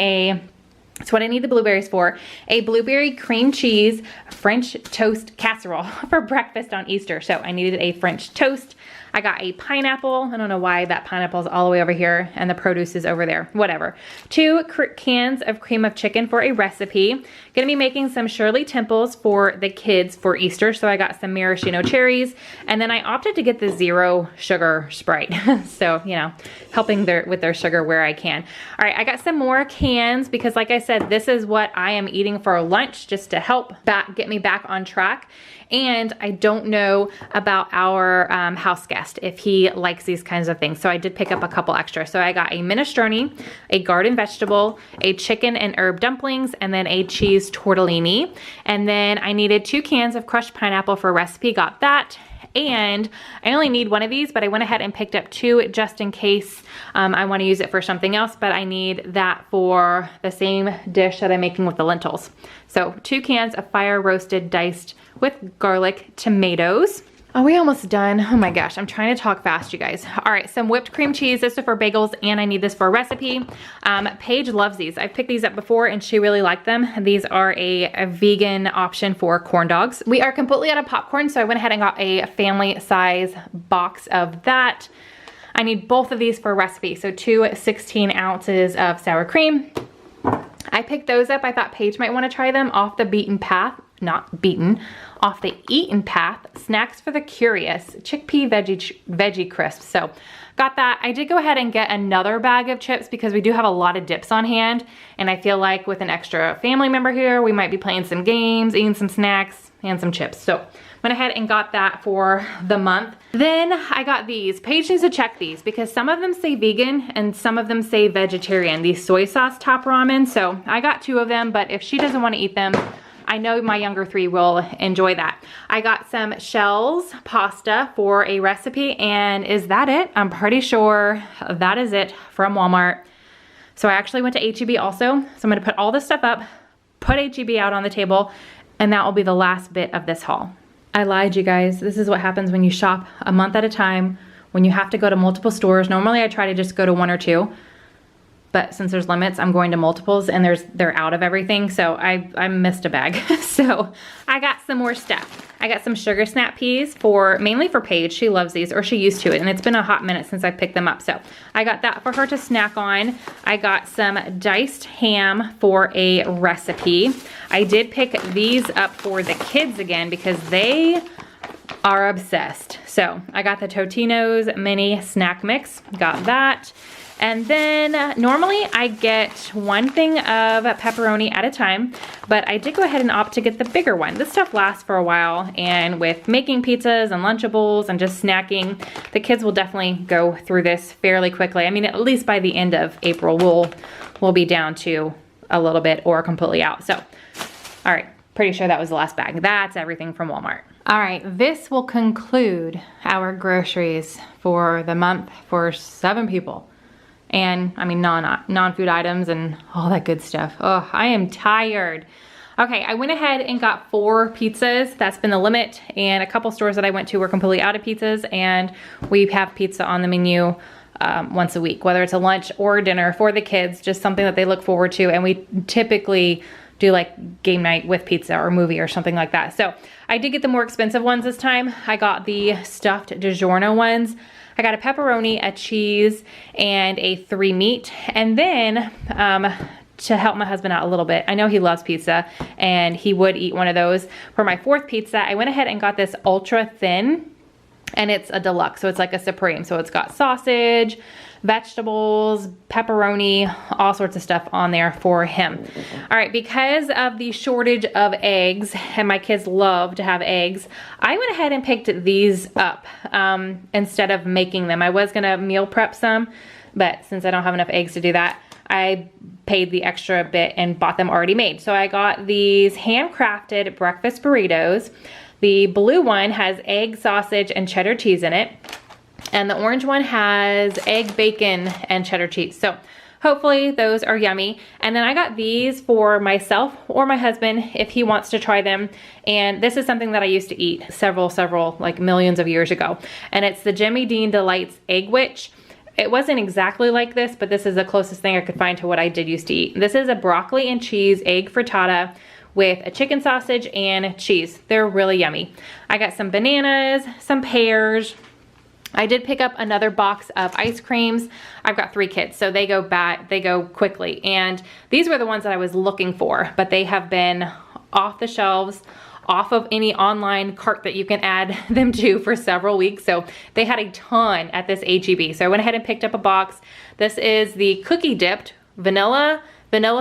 that's what I need the blueberries for. A blueberry cream cheese French toast casserole for breakfast on Easter. So I needed a French toast. I got a pineapple. I don't know why that pineapple is all the way over here and the produce is over there. Whatever. 2 cans of cream of chicken for a recipe. Gonna be making some Shirley Temples for the kids for Easter. So I got some maraschino cherries, and then I opted to get the 0 sugar Sprite. So, you know, helping with their sugar where I can. All right, I got some more cans because like I said, this is what I am eating for lunch just to help get me back on track. And I don't know about our house guest, if he likes these kinds of things. So I did pick up a couple extra. So I got a minestrone, a garden vegetable, a chicken and herb dumplings, and then a cheese tortellini. And then I needed 2 cans of crushed pineapple for a recipe, got that. And I only need 1 of these, but I went ahead and picked up 2 just in case I want to use it for something else, but I need that for the same dish that I'm making with the lentils. So 2 cans of fire roasted diced with garlic tomatoes. Are we almost done? Oh my gosh, I'm trying to talk fast, you guys. All right, some whipped cream cheese. This is for bagels, and I need this for a recipe. Paige loves these. I've picked these up before, and she really liked them. These are a vegan option for corn dogs. We are completely out of popcorn, so I went ahead and got a family size box of that. I need both of these for a recipe. So 2 16 ounces of sour cream. I picked those up. I thought Paige might want to try them. Off the beaten path, not beaten, off the eaten path, snacks for the curious, chickpea veggie crisps. So got that. I did go ahead and get another bag of chips because we do have a lot of dips on hand. And I feel like with an extra family member here, we might be playing some games, eating some snacks, and some chips. So went ahead and got that for the month. Then I got these. Paige needs to check these because some of them say vegan and some of them say vegetarian. These soy sauce top ramen. So I got 2 of them, but if she doesn't want to eat them, I know my younger 3 will enjoy that. I got some shells pasta for a recipe, and is that it? I'm pretty sure that is it from Walmart. So I actually went to H-E-B also. So I'm gonna put all this stuff up, put H-E-B out on the table, and that will be the last bit of this haul. I lied, you guys. This is what happens when you shop a month at a time, when you have to go to multiple stores. Normally I try to just go to 1 or 2. but since there's limits, I'm going to multiples and they're out of everything. So I missed a bag. So I got some more stuff. I got some sugar snap peas mainly for Paige. She loves these, or she used to it, and it's been a hot minute since I picked them up. So I got that for her to snack on. I got some diced ham for a recipe. I did pick these up for the kids again because they are obsessed. So I got the Totino's mini snack mix, got that. And then normally I get one thing of pepperoni at a time, but I did go ahead and opt to get the bigger one. This stuff lasts for a while, and with making pizzas and Lunchables and just snacking, the kids will definitely go through this fairly quickly. I mean, at least by the end of April, we'll be down to a little bit or completely out. So, all right, pretty sure that was the last bag. That's everything from Walmart. All right, this will conclude our groceries for the month for 7 people. And I mean, non-food items and all that good stuff. Oh, I am tired. Okay, I went ahead and got 4 pizzas. That's been the limit. And a couple stores that I went to were completely out of pizzas, and we have pizza on the menu once a week, whether it's a lunch or a dinner for the kids, just something that they look forward to. And we typically do like game night with pizza or movie or something like that. So I did get the more expensive ones this time. I got the stuffed DiGiorno ones. I got a pepperoni, a cheese, and a 3 meat. And then to help my husband out a little bit, I know he loves pizza and he would eat one of those. For my 4th pizza, I went ahead and got this ultra thin, and it's a deluxe, so it's like a supreme. So it's got sausage, vegetables, pepperoni, all sorts of stuff on there for him. All right, because of the shortage of eggs, and my kids love to have eggs, I went ahead and picked these up instead of making them. I was gonna meal prep some, but since I don't have enough eggs to do that, I paid the extra bit and bought them already made. So I got these handcrafted breakfast burritos. The blue one has egg, sausage, and cheddar cheese in it. And the orange one has egg, bacon, and cheddar cheese. So hopefully those are yummy. And then I got these for myself or my husband if he wants to try them. And this is something that I used to eat several, like millions of years ago. And it's the Jimmy Dean Delights Egg Witch. It wasn't exactly like this, but this is the closest thing I could find to what I did used to eat. This is a broccoli and cheese egg frittata with a chicken sausage and cheese. They're really yummy. I got some bananas, some pears. I did pick up another box of ice creams. I've got 3 kids, so they go quickly. And these were the ones that I was looking for, but they have been off the shelves, off of any online cart that you can add them to for several weeks. So they had a ton at this H-E-B. So I went ahead and picked up a box. This is the cookie dipped vanilla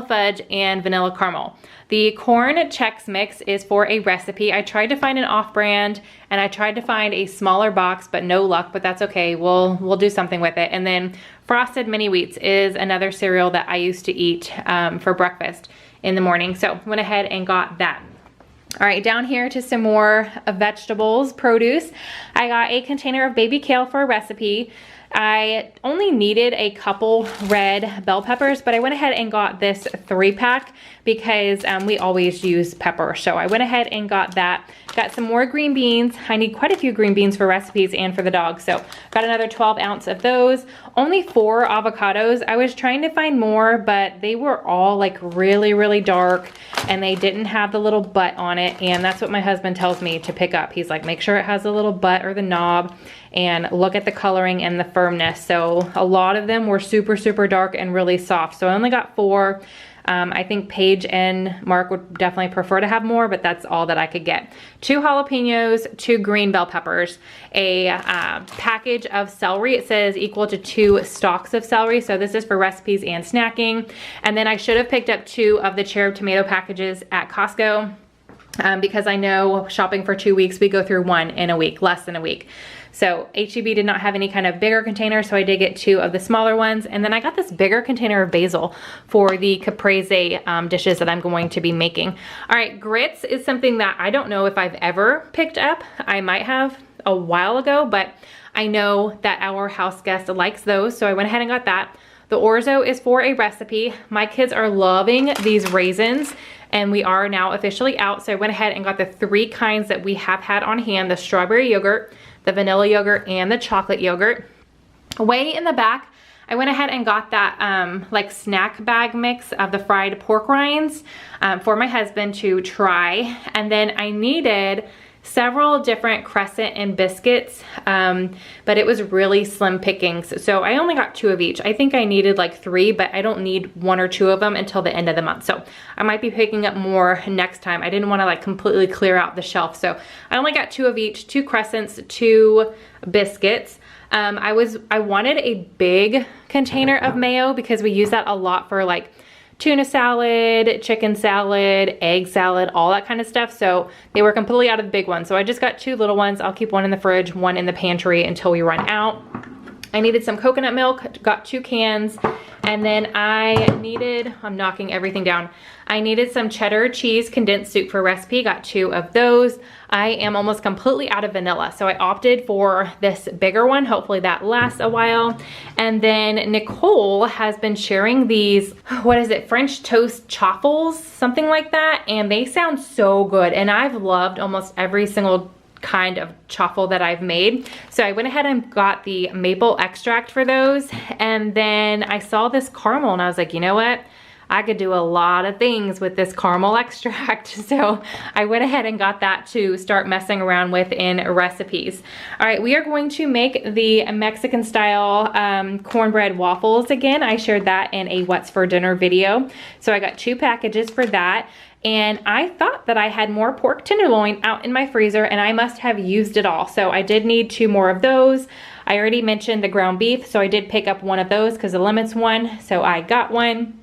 fudge, and vanilla caramel. The corn Chex Mix is for a recipe. I tried to find an off-brand, and I tried to find a smaller box, but no luck, but that's okay. We'll do something with it. And then Frosted Mini Wheats is another cereal that I used to eat for breakfast in the morning. So went ahead and got that. All right, down here to some more vegetables, produce. I got a container of baby kale for a recipe. I only needed a couple red bell peppers, but I went ahead and got this 3-pack because we always use pepper. So I went ahead and got that. Got some more green beans. I need quite a few green beans for recipes and for the dog. So got another 12 ounce of those. Only 4 avocados. I was trying to find more, but they were all like really, really dark and they didn't have the little butt on it. And that's what my husband tells me to pick up. He's like, make sure it has the little butt or the knob and look at the coloring and the firmness. So a lot of them were super, super dark and really soft. So I only got 4. I think Paige and Mark would definitely prefer to have more, but that's all that I could get. 2 jalapenos, 2 green bell peppers, a package of celery. It says equal to 2 stalks of celery. So this is for recipes and snacking. And then I should have picked up 2 of the cherry tomato packages at Costco because I know shopping for 2 weeks, we go through 1 in a week, less than a week. So H-E-B did not have any kind of bigger container, so I did get 2 of the smaller ones. And then I got this bigger container of basil for the caprese dishes that I'm going to be making. All right, grits is something that I don't know if I've ever picked up. I might have a while ago, but I know that our house guest likes those, so I went ahead and got that. The orzo is for a recipe. My kids are loving these raisins, and we are now officially out, so I went ahead and got the 3 kinds that we have had on hand, the strawberry yogurt, the vanilla yogurt, and the chocolate yogurt. Way in the back, I went ahead and got that like snack bag mix of the fried pork rinds for my husband to try. And then I needed several different crescent and biscuits, but it was really slim pickings. So I only got 2 of each. I think I needed like 3, but I don't need 1 or 2 of them until the end of the month. So I might be picking up more next time. I didn't want to like completely clear out the shelf. So I only got 2 of each, 2 crescents, 2 biscuits. I wanted a big container of mayo because we use that a lot for like tuna salad, chicken salad, egg salad, all that kind of stuff. So they were completely out of the big one. So I just got 2 little ones. I'll keep 1 in the fridge, 1 in the pantry until we run out. I needed some coconut milk, got 2 cans. And then I'm knocking everything down. I needed some cheddar cheese condensed soup for recipe, got 2 of those. I am almost completely out of vanilla, so I opted for this bigger one. Hopefully that lasts a while. And then Nicole has been sharing these, what is it, French toast chaffles, something like that. And they sound so good. And I've loved almost every single kind of chaffle that I've made. So I went ahead and got the maple extract for those. And then I saw this caramel and I was like, you know what? I could do a lot of things with this caramel extract. So I went ahead and got that to start messing around with in recipes. All right, we are going to make the Mexican style cornbread waffles again. I shared that in a What's for Dinner video. So I got 2 packages for that. And I thought that I had more pork tenderloin out in my freezer and I must have used it all. So I did need 2 more of those. I already mentioned the ground beef, so I did pick up 1 of those because the limit's 1, so I got 1.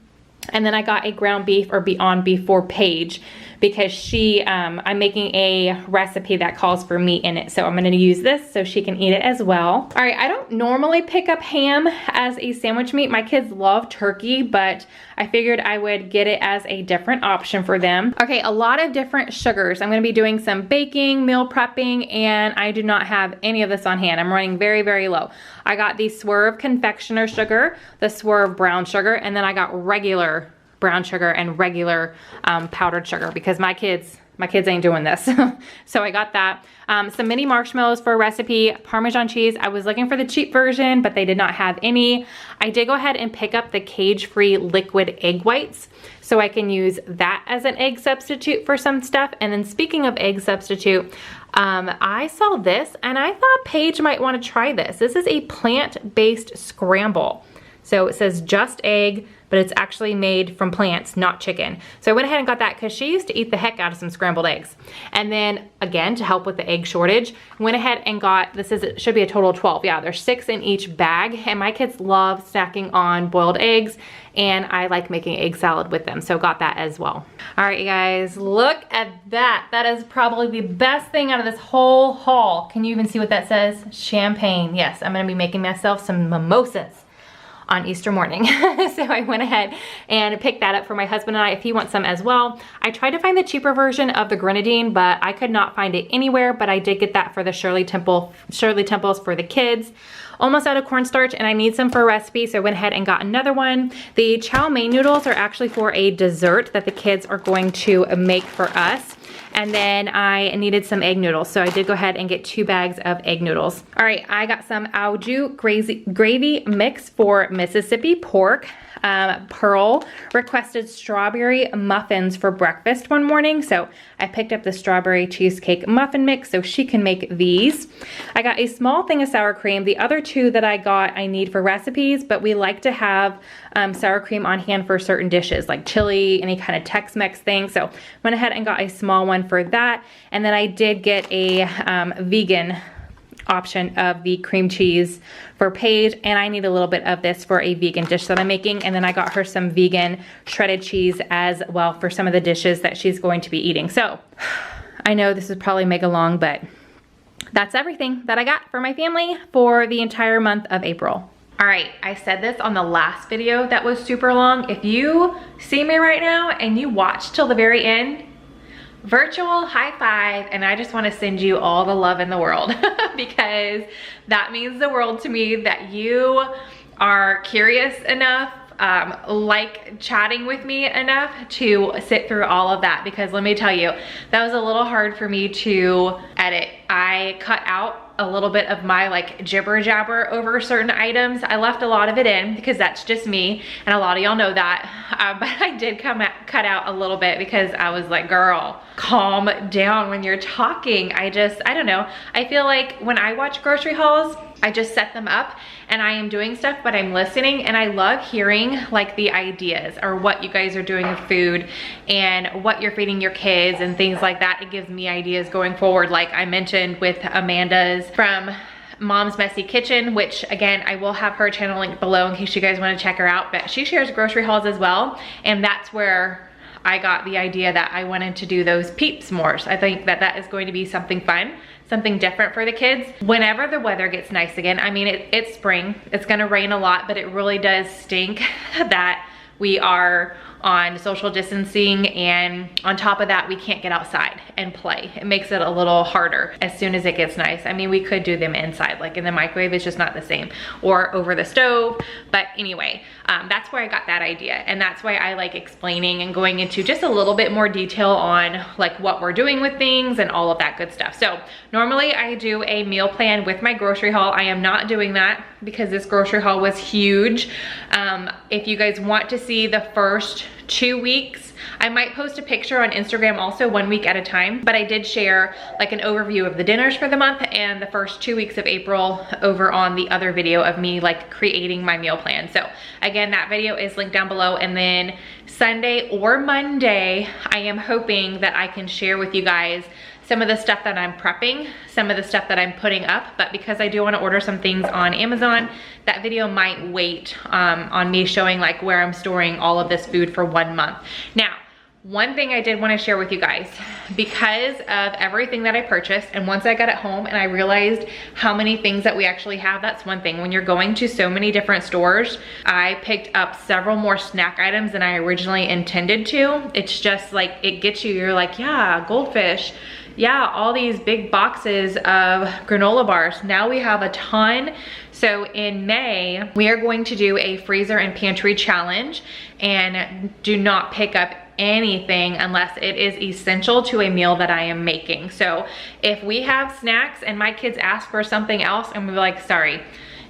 And then I got a ground beef or Beyond Beef for Paige because I'm making a recipe that calls for meat in it. So I'm gonna use this so she can eat it as well. All right, I don't normally pick up ham as a sandwich meat. My kids love turkey, but I figured I would get it as a different option for them. Okay, a lot of different sugars. I'm gonna be doing some baking, meal prepping, and I do not have any of this on hand. I'm running very, very low. I got the Swerve confectioner sugar, the Swerve brown sugar, and then I got regular brown sugar and regular powdered sugar because my kids ain't doing this. So I got that. Some mini marshmallows for a recipe, Parmesan cheese. I was looking for the cheap version, but they did not have any. I did go ahead and pick up the cage-free liquid egg whites, so I can use that as an egg substitute for some stuff. And then speaking of egg substitute, I saw this and I thought Paige might want to try this. This is a plant-based scramble. So it says just egg, but it's actually made from plants, not chicken. So I went ahead and got that because she used to eat the heck out of some scrambled eggs. And then again, to help with the egg shortage, went ahead and got, it should be a total of 12. Yeah, there's 6 in each bag. And my kids love snacking on boiled eggs and I like making egg salad with them. So got that as well. All right, you guys, look at that. That is probably the best thing out of this whole haul. Can you even see what that says? Champagne. Yes, I'm gonna be making myself some mimosas on Easter morning. So I went ahead and picked that up for my husband and I if he wants some as well. I tried to find the cheaper version of the grenadine, but I could not find it anywhere, but I did get that for the Shirley Temples for the kids. Almost out of cornstarch and I need some for a recipe, so I went ahead and got another one. The chow mein noodles are actually for a dessert that the kids are going to make for us. And then I needed some egg noodles, so I did go ahead and get 2 bags of egg noodles. All right, I got some au jus gravy mix for Mississippi pork. Pearl requested strawberry muffins for breakfast one morning, so I picked up the strawberry cheesecake muffin mix so she can make these. I got a small thing of sour cream. The other 2 that I got I need for recipes, but we like to have sour cream on hand for certain dishes like chili, any kind of Tex-Mex thing. So went ahead and got a small one for that. And then I did get a vegan option of the cream cheese for Paige, and I need a little bit of this for a vegan dish that I'm making. And then I got her some vegan shredded cheese as well for some of the dishes that she's going to be eating. So I know this is probably mega long, but that's everything that I got for my family for the entire month of April. All right, I said this on the last video that was super long. If you see me right now and you watch till the very end, virtual high five, and I just want to send you all the love in the world because that means the world to me that you are curious enough, like chatting with me enough to sit through all of that, because let me tell you, that was a little hard for me to edit. I cut out a little bit of my like jibber jabber over certain items. I left a lot of it in because that's just me, and a lot of y'all know that, but I did cut out a little bit because I was like, girl, calm down when you're talking. I don't know. I feel like when I watch grocery hauls, I just set them up and I am doing stuff, but I'm listening, and I love hearing like the ideas or what you guys are doing with food and what you're feeding your kids and things like that. It gives me ideas going forward, like I mentioned with Amanda's from Mom's Messy Kitchen, which again, I will have her channel linked below in case you guys want to check her out, but she shares grocery hauls as well, and that's where I got the idea that I wanted to do those Peep s'mores. I think that that is going to be something fun, something different for the kids. Whenever the weather gets nice again, I mean, it's spring, it's gonna rain a lot, but it really does stink that we are on social distancing, and on top of that, we can't get outside and play. It makes it a little harder as soon as it gets nice. I mean, we could do them inside, like in the microwave, it's just not the same, or over the stove. But anyway, that's where I got that idea, and that's why I like explaining and going into just a little bit more detail on like what we're doing with things and all of that good stuff. So normally I do a meal plan with my grocery haul. I am not doing that because this grocery haul was huge. If you guys want to see the first 2 weeks, I might post a picture on Instagram also 1 week at a time, but I did share like an overview of the dinners for the month and the first 2 weeks of April over on the other video of me like creating my meal plan. So again, that video is linked down below, and then Sunday or Monday, I am hoping that I can share with you guys some of the stuff that I'm prepping, some of the stuff that I'm putting up, but because I do want to order some things on Amazon, that video might wait on me showing like where I'm storing all of this food for 1 month. Now, one thing I did want to share with you guys, because of everything that I purchased, and once I got it home and I realized how many things that we actually have, that's one thing. When you're going to so many different stores, I picked up several more snack items than I originally intended to. It's just like, it gets you, you're like, yeah, goldfish. Yeah, all these big boxes of granola bars. Now we have a ton. So in May, we are going to do a freezer and pantry challenge, and do not pick up anything unless it is essential to a meal that I am making. So if we have snacks and my kids ask for something else, and we're like, sorry,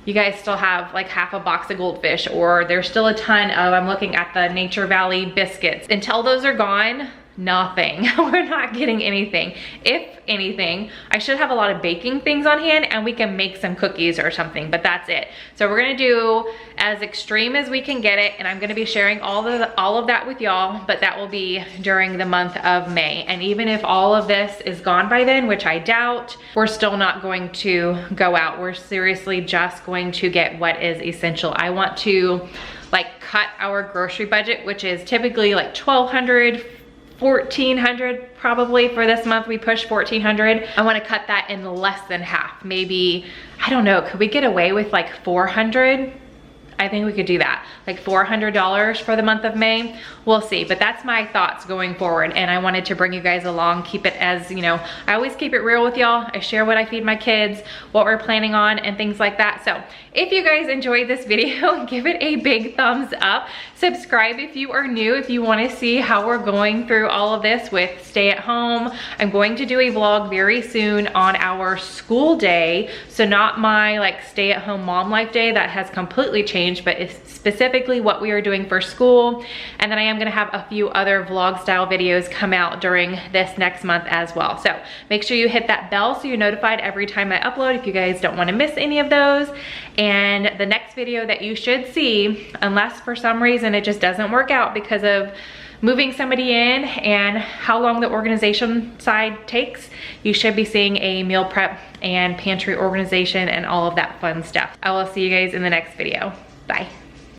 you guys still have like half a box of goldfish, or there's still a ton of, I'm looking at the Nature Valley biscuits. Until those are gone, nothing. We're not getting anything. If anything, I should have a lot of baking things on hand, and we can make some cookies or something, but that's it. So we're gonna do as extreme as we can get it, and I'm gonna be sharing all of that with y'all, but that will be during the month of May. And even if all of this is gone by then, which I doubt, we're still not going to go out. We're seriously just going to get what is essential. I want to like cut our grocery budget, which is typically like $1,200, $1,400 probably. For this month we pushed $1,400. I want to cut that in less than half. Maybe, I don't know, could we get away with like $400? I think we could do that, like $400 for the month of May. We'll see, but that's my thoughts going forward, and I wanted to bring you guys along, keep it as, you know, I always keep it real with y'all. I share what I feed my kids, what we're planning on, and things like that. So if you guys enjoyed this video, give it a big thumbs up. Subscribe if you are new, if you want to see how we're going through all of this with stay at home. I'm going to do a vlog very soon on our school day, so not my like stay at home mom life day, that has completely changed, but it's specifically what we are doing for school. And then I am gonna have a few other vlog style videos come out during this next month as well. So make sure you hit that bell so you're notified every time I upload if you guys don't wanna miss any of those. And the next video that you should see, unless for some reason it just doesn't work out because of moving somebody in and how long the organization side takes, you should be seeing a meal prep and pantry organization and all of that fun stuff. I will see you guys in the next video. Bye.